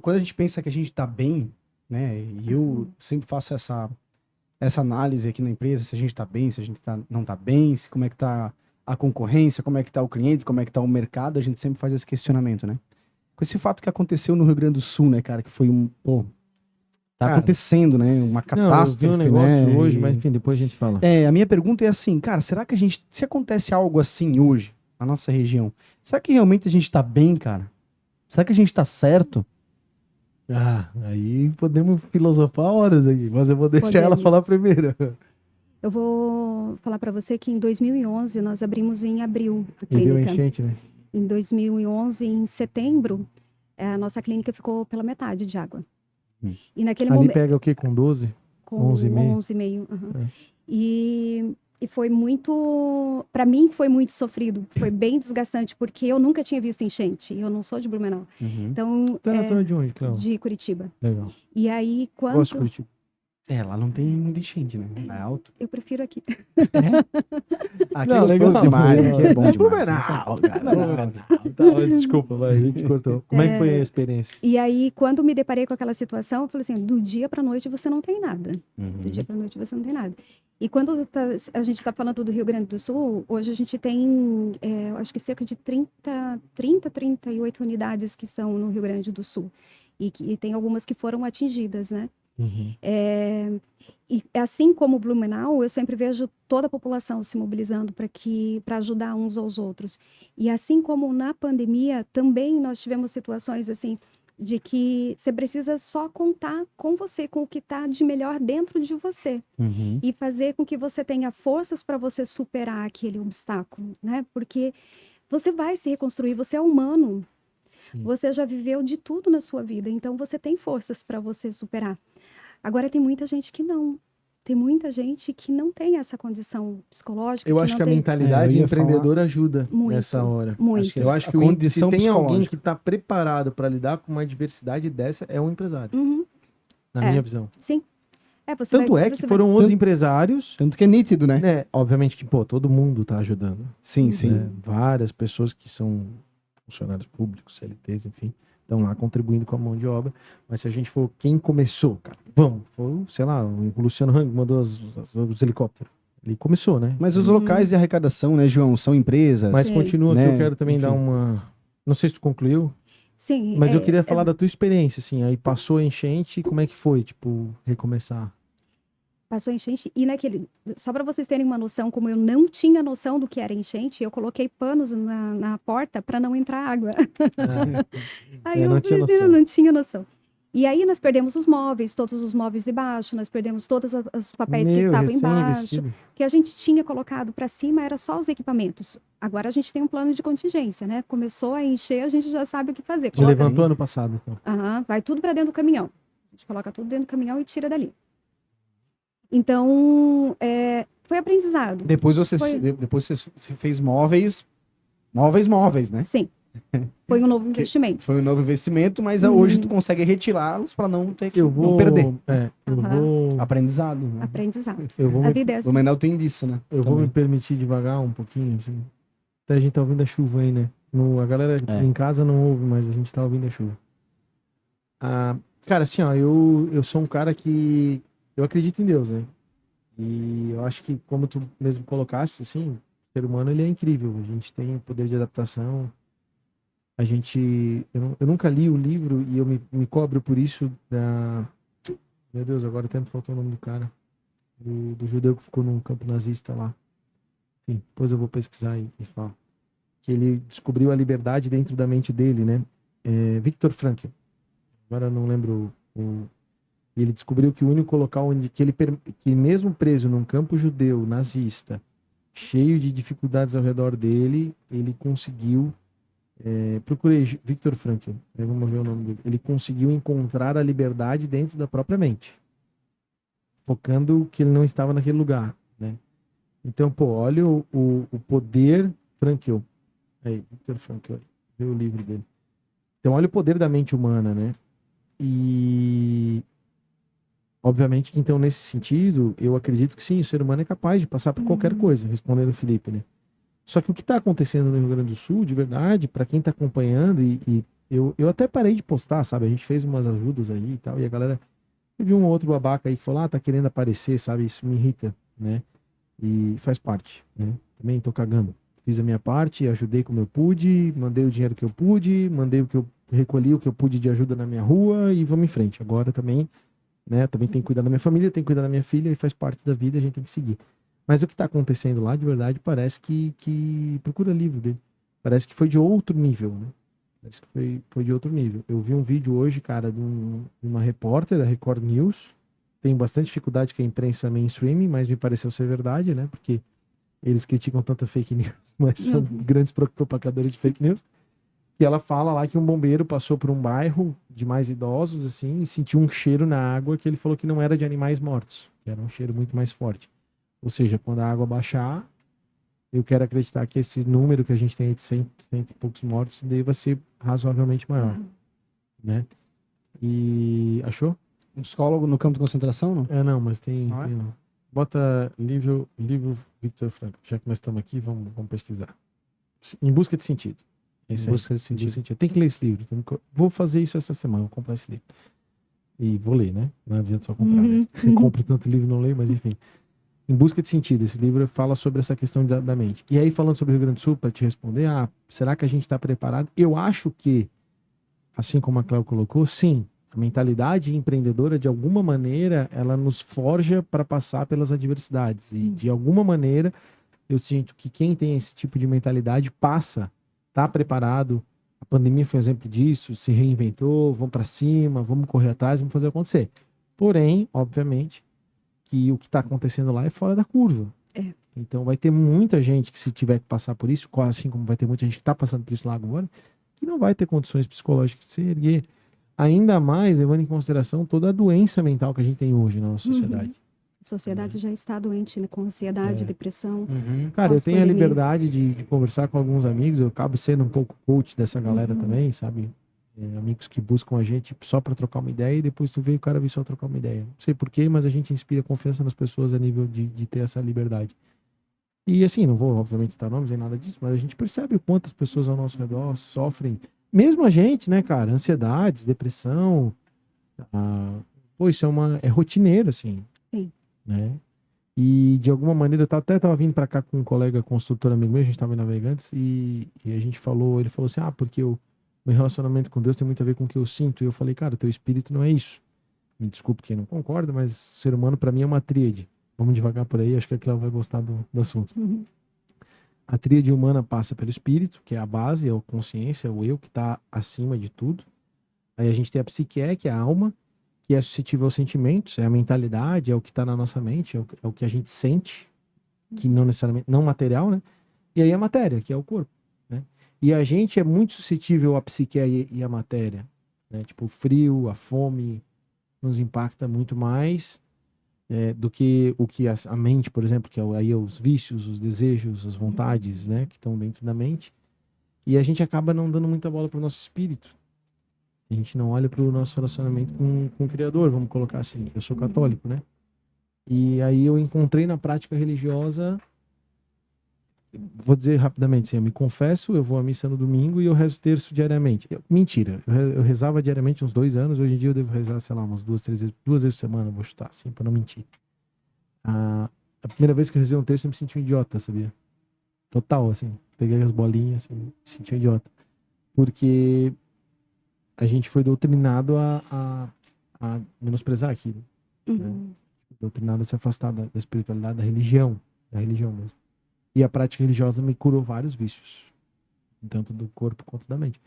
Quando a gente pensa que a gente tá bem, né? E eu sempre faço essa análise aqui na empresa, se a gente tá bem, se a gente não tá bem, como é que tá a concorrência, como é que tá o cliente, como é que tá o mercado, a gente sempre faz esse questionamento, né? Com esse fato que aconteceu no Rio Grande do Sul, né, cara, que foi tá Cara, acontecendo, né? Uma Não, eu catástrofe, vi um negócio né? hoje, mas enfim, depois a gente fala. A minha pergunta é assim, cara, será que se acontece algo assim hoje, na nossa região, será que realmente a gente tá bem, cara? Será que a gente tá certo? Aí podemos filosofar horas aqui, mas eu vou deixar ela Podemos. falar primeiro. Eu vou falar para você que em 2011 nós abrimos em abril a E deu clínica. enchente, né? Em 2011, em setembro, a nossa clínica ficou pela metade de água. E naquele Ali momento, pega o quê? Com 12? com 11,5? 11,5. É. E foi muito, para mim foi muito sofrido, foi bem desgastante, porque eu nunca tinha visto enchente, eu não sou de Blumenau. Então, Tu é natural de onde, Cláudio? de Curitiba. Legal. E aí, Gosto de quando... Curitiba. Lá não tem muita enchente, né? Lá é alto. Eu prefiro aqui. Aqui Não, é gostoso legal. demais, aqui é bom demais. Blumenau, cara. Blumenau. Tá, mas desculpa, vai, a gente cortou. Como é que foi a experiência? E aí, quando me deparei com aquela situação, eu falei assim, do dia para noite você não tem nada. Do dia para noite você não tem nada. E quando a gente está falando do Rio Grande do Sul, hoje a gente tem, acho que cerca de 38 unidades que estão no Rio Grande do Sul. E tem algumas que foram atingidas, né? E assim como o Blumenau, eu sempre vejo toda a população se mobilizando para ajudar uns aos outros. E assim como na pandemia, também nós tivemos situações assim, de que você precisa só contar com você, com o que está de melhor dentro de você. E fazer com que você tenha forças para você superar aquele obstáculo, né? Porque você vai se reconstruir, você é humano. Sim. Você já viveu de tudo na sua vida, então você tem forças para você superar. Agora tem muita gente que não. Tem muita gente que não tem essa condição psicológica. Eu acho que a eu mentalidade ia empreendedora ajuda Muito, nessa hora. muito. Eu acho A que condição se tem alguém psicológica. que está preparado para lidar com uma adversidade dessa, é um empresário, Uhum, na minha visão. sim. Você Tanto vai, é que você foram os empresários, Tanto que é nítido, né? né? Obviamente que, todo mundo tá ajudando. Sim, sim. Né? Várias pessoas que são funcionários públicos, CLTs, enfim, estão lá contribuindo com a mão de obra. Mas se a gente for quem começou, cara, foi, sei lá, o Luciano Hang mandou os helicópteros. Ele começou, né? Mas os locais de arrecadação, né, João, são empresas. Mas Sim. continua Né? que eu quero também Enfim. dar uma... Não sei se tu concluiu, Sim, mas eu queria falar da tua experiência, assim. Aí passou a enchente, como é que foi, tipo, recomeçar? passou enchente. E só para vocês terem uma noção, como eu não tinha noção do que era enchente, eu coloquei panos na porta para não entrar água. Aí eu não tinha falei, noção. não tinha noção. E aí nós perdemos os móveis, todos os móveis de baixo, nós perdemos todos os papéis que estavam embaixo. recém-investido. O que a gente tinha colocado para cima era só os equipamentos. Agora a gente tem um plano de contingência, né? Começou a encher, a gente já sabe o que fazer. Já levantou ano passado, então. Vai tudo para dentro do caminhão. A gente coloca tudo dentro do caminhão e tira dali. Então, foi aprendizado. Depois você fez móveis, né? Sim. Foi um novo investimento. Foi um novo investimento, mas hoje tu consegue retirá-los para não ter que Eu vou não perder. eu vou Aprendizado, né? Aprendizado. eu vou A me, vida é assim. O Menel tem disso, né? eu vou me permitir devagar um pouquinho, assim. Até a gente tá ouvindo a chuva aí, né? A galera em casa não ouve, mas a gente tá ouvindo a chuva. Cara, assim, ó, eu sou um cara que eu acredito em Deus, né? E eu acho que, como tu mesmo colocaste, assim, o ser humano, ele é incrível. A gente tem poder de adaptação. Eu nunca li o livro e eu me cobro por isso meu Deus, agora até me faltou o nome do cara. Do judeu que ficou no campo nazista lá. Enfim, depois eu vou pesquisar e falo. que ele descobriu a liberdade dentro da mente dele, né? Viktor Frankl. Agora eu não lembro ele descobriu que o único local onde que mesmo preso num campo judeu nazista, cheio de dificuldades ao redor dele, ele conseguiu procurei Viktor Frankl, vamos ver o nome dele. Ele conseguiu encontrar a liberdade dentro da própria mente, focando que ele não estava naquele lugar, né? Então, pô, olha o poder Frankl. Aí, Viktor Frankl, vê o livro dele. Então, olha o poder da mente humana, né? E obviamente que, então, nesse sentido, eu acredito que sim, o ser humano é capaz de passar por qualquer coisa, respondendo o Felipe, né? Só que o que está acontecendo no Rio Grande do Sul, de verdade, para quem está acompanhando, e eu até parei de postar, sabe? A gente fez umas ajudas aí e tal, e a galera, eu vi um outro babaca aí que falou, tá querendo aparecer, sabe? Isso me irrita, né? E faz parte, né? Também tô cagando. Fiz a minha parte, ajudei como eu pude, mandei o dinheiro que eu pude, mandei o que eu recolhi, o que eu pude de ajuda na minha rua e vamos em frente. Agora também, né? Também tem que cuidar da minha família, tem que cuidar da minha filha e faz parte da vida, a gente tem que seguir. Mas o que está acontecendo lá, de verdade, parece que procura livro dele. Parece que foi de outro nível, né? Parece que foi de outro nível. Eu vi um vídeo hoje, cara, de uma repórter da Record News. Tem bastante dificuldade com a imprensa mainstream, mas me pareceu ser verdade, né? Porque eles criticam tanta fake news, mas são grandes propagadores de fake news. E ela fala lá que um bombeiro passou por um bairro de mais idosos, assim, e sentiu um cheiro na água que ele falou que não era de animais mortos, que era um cheiro muito mais forte. Ou seja, quando a água baixar, eu quero acreditar que esse número que a gente tem aí de 100 e poucos mortos deva ser razoavelmente maior, né? E achou? Um psicólogo no campo de concentração, não? Não, mas tem Não é? não. Bota livro Viktor Frankl. Já que nós estamos aqui, vamos pesquisar. Em busca de sentido. Esse Em busca de Em sentido. Tem que ler esse livro. Vou fazer isso essa semana, vou comprar esse livro. E vou ler, né? Não adianta só comprar, né? Eu compro tanto livro e não leio, mas enfim. Em busca de sentido. Esse livro fala sobre essa questão da mente. E aí, falando sobre o Rio Grande do Sul, para te responder, será que a gente está preparado? Eu acho que, assim como a Cléo colocou, sim, a mentalidade empreendedora, de alguma maneira, ela nos forja para passar pelas adversidades. E, de alguma maneira, eu sinto que quem tem esse tipo de mentalidade está preparado. A pandemia foi um exemplo disso, se reinventou, vamos para cima, vamos correr atrás, vamos fazer acontecer. Porém, obviamente, que o que está acontecendo lá é fora da curva. Então vai ter muita gente que, se tiver que passar por isso, assim como vai ter muita gente que está passando por isso lá agora, que não vai ter condições psicológicas de se erguer. Ainda mais levando em consideração toda a doença mental que a gente tem hoje na nossa sociedade. A sociedade já está doente, né? Com ansiedade, depressão. Cara, eu tenho a Pós-pandemia. liberdade de conversar com alguns amigos, eu acabo sendo um pouco coach dessa galera também, sabe? Amigos que buscam a gente só para trocar uma ideia e depois tu vê o cara vir só trocar uma ideia. Não sei porquê, mas a gente inspira confiança nas pessoas a nível de ter essa liberdade. E assim, não vou obviamente citar nomes nem nada disso, mas a gente percebe o quanto as pessoas ao nosso redor sofrem. Mesmo a gente, né, cara? Ansiedades, depressão. Pô, isso é rotineiro, assim. Sim. Né? E de alguma maneira, eu até tava vindo para cá com um colega consultor amigo meu, a gente tava em Navegantes, e a gente ele falou assim, porque o meu relacionamento com Deus tem muito a ver com o que eu sinto. E eu falei, cara, teu espírito não é isso. Me desculpe quem não concorda, mas o ser humano para mim é uma tríade. Vamos devagar por aí, acho que a Cléo vai gostar do assunto. A tríade humana passa pelo espírito, que é a base, é a consciência, é o eu que está acima de tudo. Aí a gente tem a psique, que é a alma, que é suscetível aos sentimentos, é a mentalidade, é o que está na nossa mente, é o que a gente sente, que não necessariamente, não material, né? E aí a matéria, que é o corpo, né? E a gente é muito suscetível à psique e à matéria, né? Tipo, o frio, a fome nos impacta muito mais do que o que a mente, por exemplo, que aí é os vícios, os desejos, as vontades, né? Que estão dentro da mente. E a gente acaba não dando muita bola para o nosso espírito. A gente não olha para o nosso relacionamento com o Criador, vamos colocar assim. Eu sou católico, né? E aí eu encontrei na prática religiosa, vou dizer rapidamente assim, eu me confesso, eu vou à missa no domingo e eu rezo terço diariamente. Mentira, eu rezava diariamente uns 2 anos, hoje em dia eu devo rezar, sei lá, umas 2 vezes por semana, vou chutar assim, para não mentir. A primeira vez que eu rezei um terço eu me senti um idiota, sabia? Total, assim, peguei as bolinhas, assim, me senti um idiota. Porque a gente foi doutrinado a menosprezar aquilo. Né? Doutrinado a se afastar da espiritualidade, da religião mesmo. E a prática religiosa me curou vários vícios. tanto do corpo quanto da mente.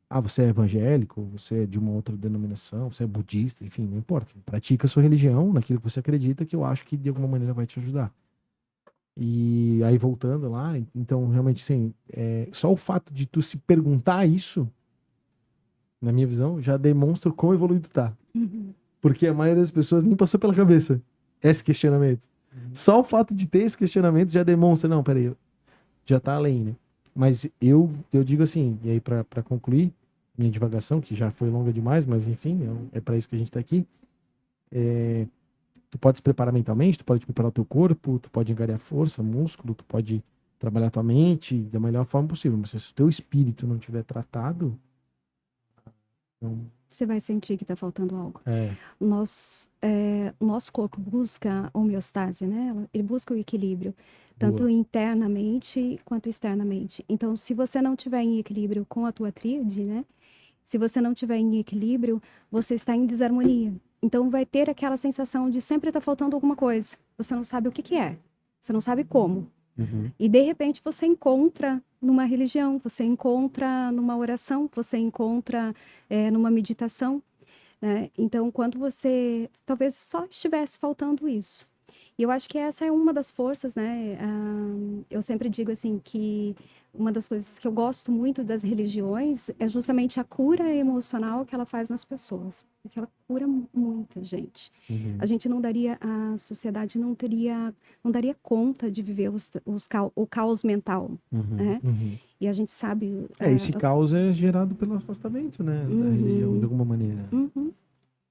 Ah, você é evangélico, você é de uma outra denominação, você é budista, enfim, não importa. Pratica a sua religião, naquilo que você acredita, que eu acho que de alguma maneira vai te ajudar. E aí, voltando lá, então, realmente, assim, só o fato de tu se perguntar isso, na minha visão, já demonstra o quão evoluído tu tá. Uhum. Porque a maioria das pessoas nem passou pela cabeça esse questionamento. Só o fato de ter esse questionamento já demonstra, não, peraí, já tá além, né? Mas eu digo assim, e aí pra concluir minha divagação, que já foi longa demais, mas enfim, é pra isso que a gente tá aqui. Tu pode se preparar mentalmente, tu pode preparar o teu corpo, tu pode angariar força, músculo, tu pode trabalhar tua mente da melhor forma possível. Mas se o teu espírito não tiver tratado, não... Você vai sentir que está faltando algo. É. O nosso corpo busca homeostase, né? Ele busca o equilíbrio, tanto internamente quanto externamente. Então, se você não tiver em equilíbrio com a tua tríade, né? Se você não tiver em equilíbrio, você está em desarmonia. Então, vai ter aquela sensação de sempre estar faltando alguma coisa. Você não sabe o que é. Você não sabe como. Uhum. E, de repente, você encontra numa religião, você encontra numa oração, você encontra numa meditação, né? Então, quando você... Talvez só estivesse faltando isso. E eu acho que essa é uma das forças, né? Eu sempre digo, assim, que uma das coisas que eu gosto muito das religiões é justamente a cura emocional que ela faz nas pessoas. Porque ela cura muita gente. Uhum. A gente não daria... A sociedade não daria conta de viver o caos mental, né? Uhum. E a gente sabe... Esse caos é gerado pelo afastamento, né? Da religião, de alguma maneira. Uhum.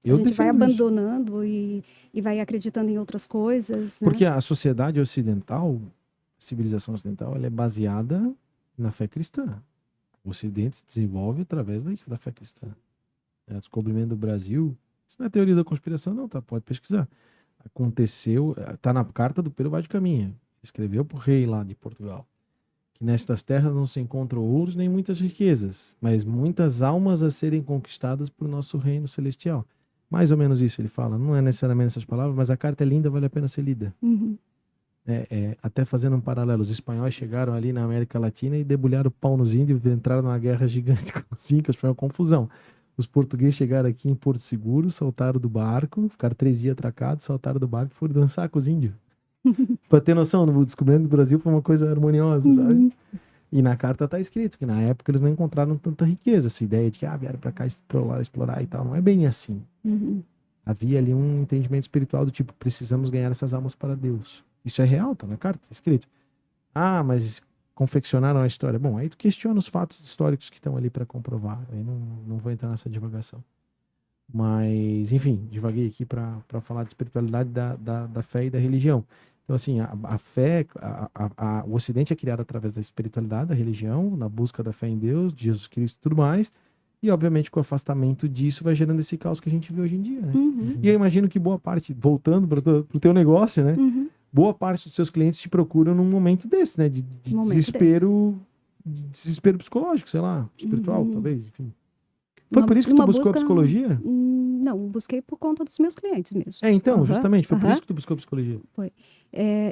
Eu a gente vai defendo isso. abandonando e vai acreditando em outras coisas, Porque né? a sociedade ocidental, a civilização ocidental, ela é baseada na fé cristã. O Ocidente se desenvolve através da fé cristã. O descobrimento do Brasil, isso não é teoria da conspiração, não, tá? Pode pesquisar. Aconteceu, tá na carta do Pedro Vaz de Caminha. Escreveu pro rei lá de Portugal. Que nestas terras não se encontram ouros nem muitas riquezas, mas muitas almas a serem conquistadas por nosso reino celestial. Mais ou menos isso ele fala. Não é necessariamente essas palavras, mas a carta é linda, vale a pena ser lida. Uhum. Até fazendo um paralelo, os espanhóis chegaram ali na América Latina e debulharam o pau nos índios, entraram numa guerra gigante com os incas, foi uma confusão. Os portugueses chegaram aqui em Porto Seguro, saltaram do barco, ficaram 3 dias atracados, saltaram do barco e foram dançar com os índios. Pra ter noção, no descobrimento do Brasil foi uma coisa harmoniosa, sabe? E na carta tá escrito que na época eles não encontraram tanta riqueza. Essa ideia de que vieram pra cá explorar e tal, não é bem assim. Uhum. Havia ali um entendimento espiritual do tipo, precisamos ganhar essas almas para Deus. Isso é real, tá na carta, tá escrito. Ah, mas confeccionaram a história. Bom, aí tu questiona os fatos históricos que estão ali para comprovar. Aí não vou entrar nessa divagação. Mas, enfim, divaguei aqui para falar de espiritualidade da fé e da religião. Então, assim, a fé, o Ocidente é criado através da espiritualidade, da religião, na busca da fé em Deus, de Jesus Cristo e tudo mais. E, obviamente, com o afastamento disso, vai gerando esse caos que a gente vê hoje em dia, né? Uhum. E eu imagino que boa parte, voltando pro teu negócio, né? Uhum. Boa parte dos seus clientes te procuram num momento desse, né? De desespero, de desespero psicológico, sei lá, espiritual, talvez, enfim. Foi por isso que tu buscou a psicologia? Não, busquei por conta dos meus clientes mesmo. Então, justamente, foi por isso que tu buscou a psicologia. Foi.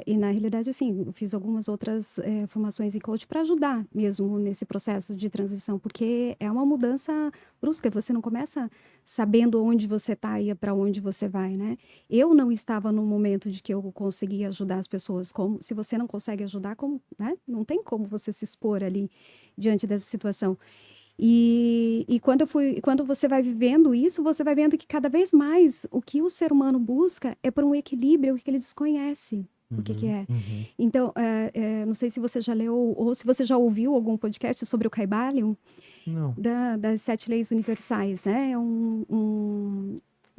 E na realidade, assim, eu fiz algumas outras formações em coach para ajudar mesmo nesse processo de transição, porque é uma mudança brusca, você não começa sabendo onde você está e para onde você vai, né? Eu não estava no momento de que eu conseguia ajudar as pessoas, como se você não consegue ajudar, como, né? Não tem como você se expor ali diante dessa situação. E quando você vai vivendo isso, você vai vendo que cada vez mais o que o ser humano busca é por um equilíbrio que ele desconhece o que é. Uhum. Então, não sei se você já leu ou se você já ouviu algum podcast sobre o Kybalion, Não. Das 7 leis universais, né?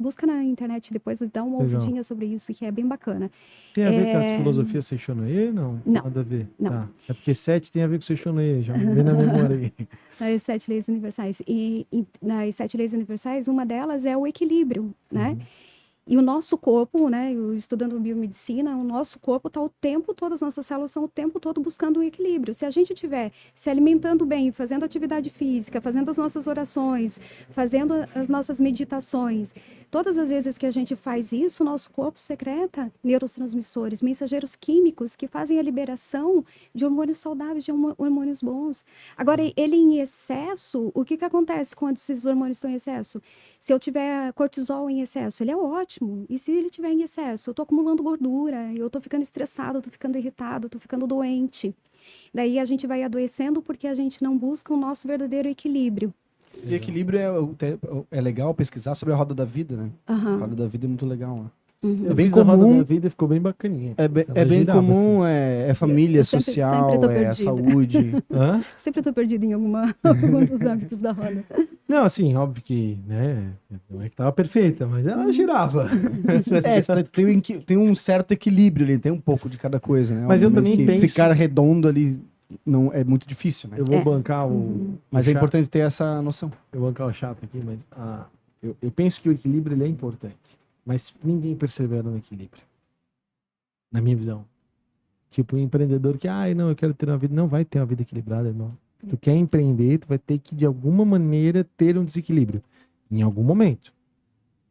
Busca na internet depois, dá uma ouvidinha sobre isso, que é bem bacana. Tem a ver com as filosofias Seishonoye? Não. Nada a ver. Não. Tá. É porque 7 tem a ver com Seishonoye, já me vem na memória aí. Nas 7 leis universais. E nas 7 leis universais, uma delas é o equilíbrio, né? E o nosso corpo, né, eu estudando biomedicina, o nosso corpo está o tempo todo, as nossas células estão o tempo todo buscando um equilíbrio. Se a gente estiver se alimentando bem, fazendo atividade física, fazendo as nossas orações, fazendo as nossas meditações, todas as vezes que a gente faz isso, o nosso corpo secreta neurotransmissores, mensageiros químicos que fazem a liberação de hormônios saudáveis, de hormônios bons. Agora, ele em excesso, o que acontece quando esses hormônios estão em excesso? Se eu tiver cortisol em excesso, ele é ótimo. E se ele tiver em excesso, eu estou acumulando gordura, eu estou ficando estressado, estou ficando irritado, estou ficando doente. Daí a gente vai adoecendo porque a gente não busca o nosso verdadeiro equilíbrio. E equilíbrio é legal pesquisar sobre a roda da vida, né? A roda da vida é muito legal, né? Eu É bem fiz a roda comum. da vida e ficou bem bacaninha. É bem girava, comum, é família, Eu sempre social, tô é perdida. saúde. Hã? Sempre estou perdida em algum dos hábitos da roda. Não, assim, óbvio que, né, não é que tava perfeita, mas ela girava. Tem um certo equilíbrio ali, tem um pouco de cada coisa, né? Mas eu Obviamente também que penso- ficar redondo ali não é muito difícil, né? Eu vou É. bancar o... Mas o é chato- importante ter essa noção. Eu vou bancar o chato aqui, mas eu penso que o equilíbrio ele é importante. Mas ninguém persevera no equilíbrio. Na minha visão. Tipo, o empreendedor que, não, eu quero ter uma vida... Não vai ter uma vida equilibrada, irmão. Tu quer empreender, tu vai ter que, de alguma maneira, ter um desequilíbrio. Em algum momento.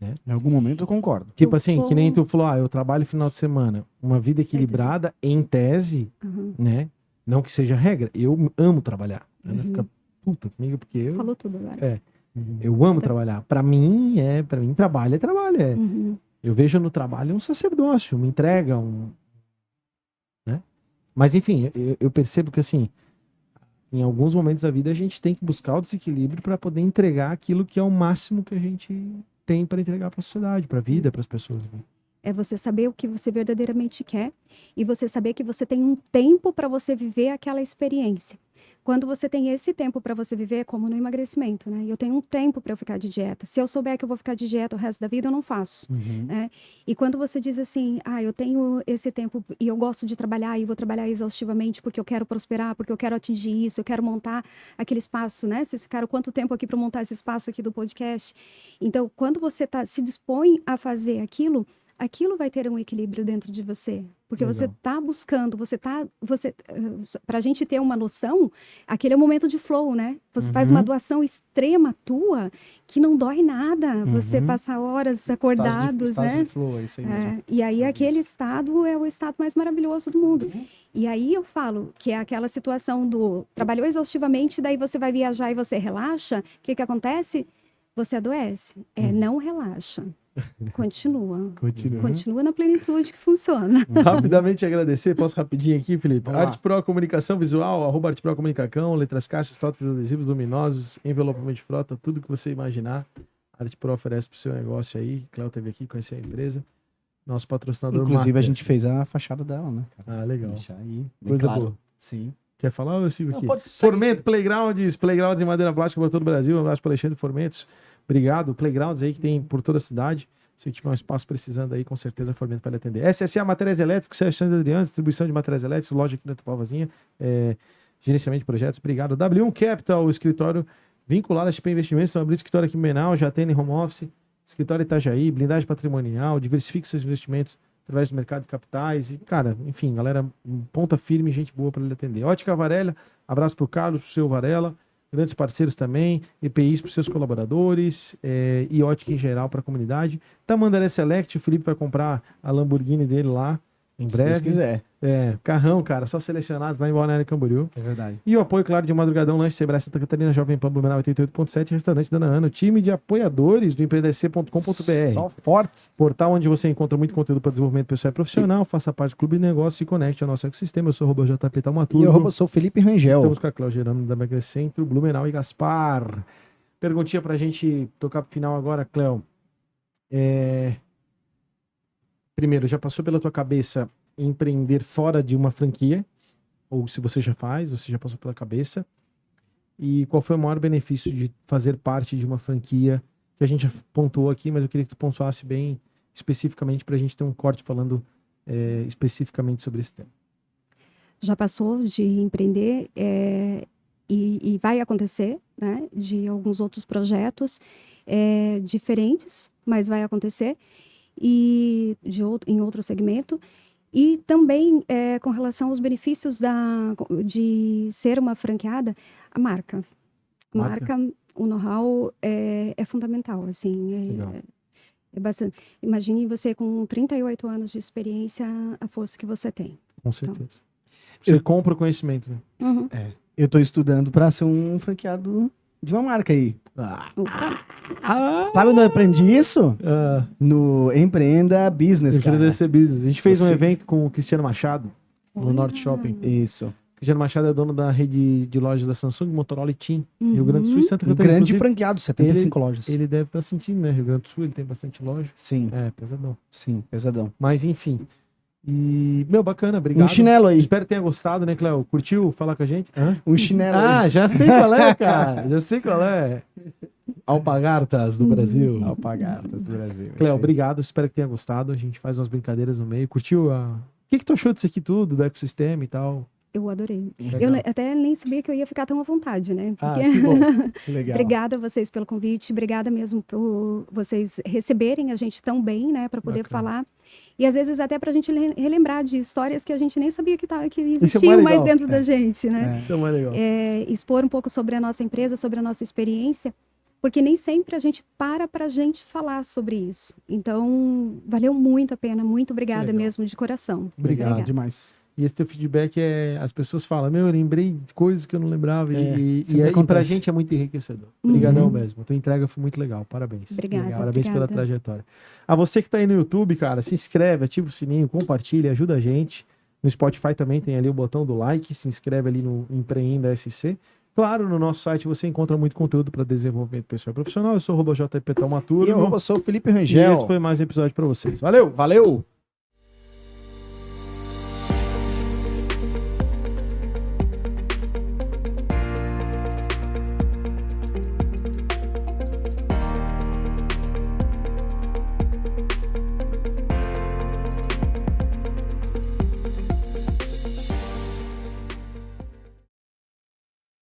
Em algum momento eu concordo. Tipo Eu assim, vou- que nem tu falou, eu trabalho final de semana. Uma vida equilibrada, em tese, Uhum. né? Não que seja regra. Eu amo trabalhar. A Ana fica puta comigo, porque eu Falou tudo agora. eu amo trabalhar. Pra mim, trabalho é trabalho. Uhum. Eu vejo no trabalho um sacerdócio, uma entrega, né? Mas enfim, eu percebo que assim, em alguns momentos da vida a gente tem que buscar o desequilíbrio para poder entregar aquilo que é o máximo que a gente tem para entregar para a sociedade, para a vida, para as pessoas. É você saber o que você verdadeiramente quer e você saber que você tem um tempo para você viver aquela experiência. Quando você tem esse tempo para você viver, é como no emagrecimento, né? Eu tenho um tempo para eu ficar de dieta. Se eu souber que eu vou ficar de dieta o resto da vida, eu não faço. Né? E quando você diz assim, eu tenho esse tempo e eu gosto de trabalhar e vou trabalhar exaustivamente porque eu quero prosperar, porque eu quero atingir isso, eu quero montar aquele espaço, né? Vocês ficaram quanto tempo aqui para montar esse espaço aqui do podcast? Então, quando você se dispõe a fazer aquilo vai ter um equilíbrio dentro de você. Porque Legal. você está buscando, para a gente ter uma noção, aquele é o momento de flow, né? Você faz uma doação extrema tua, que não dói nada. Você passa horas acordados, Estás né? de flow, é isso aí mesmo. E aí aquele estado é o estado mais maravilhoso do mundo. E aí eu falo que é aquela situação do trabalhou exaustivamente, daí você vai viajar e você relaxa, o que acontece? Você adoece. Não relaxa. Continua na plenitude que funciona. Rapidamente agradecer, posso rapidinho aqui, Felipe? Vamos lá. Arte Pro Comunicação Visual, @Arte Pro Comunicação, letras caixas, totas adesivos luminosos, envelopamento de frota, tudo que você imaginar. A Arte Pro oferece pro seu negócio aí. Cléo esteve aqui, conheceu a empresa. Nosso patrocinador Inclusive, master. a gente fez a fachada dela, né? Legal. Deixar aí. bem Coisa claro. boa. Sim. Quer falar ou eu sigo Não, aqui? pode seguir. Formento Playgrounds em madeira plástica por todo o Brasil. Um abraço para Alexandre Formentos. Obrigado. Playgrounds aí que tem por toda a cidade. Se tiver um espaço precisando aí, com certeza a Formento vai lhe atender. SSA Materiais Elétricos, Alexandre Adriano, distribuição de materiais elétricos, loja aqui na Tupavozinha, gerenciamento de projetos. Obrigado. W1 Capital, o escritório vinculado a XP Investimentos. Estão abrindo escritório aqui em Menal, já tem em home office. Escritório Itajaí, blindagem patrimonial, diversifique seus investimentos através do mercado de capitais. E, cara, enfim, galera, ponta firme, gente boa para ele atender. Ótica Varela, abraço pro Carlos, pro seu Varela. Grandes parceiros também, EPIs para os seus colaboradores e ótica em geral para a comunidade. Tamandaré Select, o Felipe vai comprar a Lamborghini dele lá em Se breve. Deus quiser. Carrão, cara, só selecionados lá em Balneário Camboriú. É verdade. E o apoio, claro, de Madrugadão Lanche, Sebrae Santa Catarina, Jovem Pan Blumenau 88.7, Restaurante Dona Ana, o time de apoiadores do empreendec.com.br. Só fortes. Portal onde você encontra muito conteúdo para desenvolvimento pessoal e profissional. Faça parte do Clube de Negócios e conecte ao nosso ecossistema. Eu sou o JP E Taumaturgo. eu sou o Felipe Rangel. Estamos com a Cláudia Gerando da Bagre Centro, Blumenau e Gaspar. Perguntinha pra gente tocar pro final agora, Cléo. Primeiro, já passou pela tua cabeça empreender fora de uma franquia? Ou se você já faz, você já passou pela cabeça? E qual foi o maior benefício de fazer parte de uma franquia que a gente já pontuou aqui, mas eu queria que tu pontuasse bem especificamente pra gente ter um corte falando especificamente sobre esse tema. Já passou de empreender e vai acontecer, né? De alguns outros projetos diferentes, mas vai acontecer. e em outro segmento. E também, com relação aos benefícios de ser uma franqueada, a marca. A marca, o know-how é fundamental, assim. Legal. É bastante. Imagine você com 38 anos de experiência, a força que você tem. Com certeza. Você compra o conhecimento, né? Uhum. Eu tô estudando pra ser um franqueado de uma marca aí. Opa. Sabe onde eu aprendi isso? Ah, No Empreenda Business, eu queria cara. descer business. A gente fez um Você- evento com o Cristiano Machado, no Olha. Norte Shopping. Isso. Cristiano Machado é dono da rede de lojas da Samsung, Motorola e TIM, Rio Grande do Sul e Santa Um Catarina. grande Inclusive, franqueado, 75 lojas. ele deve estar sentindo, né? Rio Grande do Sul, ele tem bastante loja. Sim, É, pesadão. sim, pesadão. Mas enfim. E, meu, bacana, obrigado. Um chinelo aí. Espero que tenha gostado, né, Cléo? Curtiu falar com a gente? Hã? Um chinelo aí. Ah, já sei qual é, cara. Já sei qual é. Alpagartas do Brasil. Alpagartas do Brasil. Cléo, Esse aí. obrigado. Espero que tenha gostado. A gente faz umas brincadeiras no meio. Curtiu a... O que tu achou disso aqui tudo, do ecossistema e tal? Eu adorei. Legal. Eu até nem sabia que eu ia ficar tão à vontade, né? Ah, Porque- que bom. Que legal. Obrigada a vocês pelo convite, obrigada mesmo por vocês receberem a gente tão bem, né, para poder Bacana. falar. E às vezes até para a gente relembrar de histórias que a gente nem sabia que mais existiam mais legal. dentro da gente, né? Isso é mais legal. Expor um pouco sobre a nossa empresa, sobre a nossa experiência, porque nem sempre a gente para a gente falar sobre isso. Então, valeu muito a pena, muito obrigada legal. mesmo de coração. Obrigado. Legal demais. E esse teu feedback as pessoas falam, meu, eu lembrei de coisas que eu não lembrava. E sempre pra acontece. gente é muito enriquecedor. Obrigadão Uhum. mesmo. A tua entrega foi muito legal. Parabéns. Obrigada, Parabéns pela obrigada. trajetória. A você que tá aí no YouTube, cara, se inscreve, ativa o sininho, compartilha, ajuda a gente. No Spotify também tem ali o botão do like, se inscreve ali no Empreenda SC. Claro, no nosso site você encontra muito conteúdo para desenvolvimento pessoal e profissional. Eu sou o JP E Taumaturgo. eu sou o Felipe E Rangel. esse foi mais um episódio para vocês. Valeu! Valeu!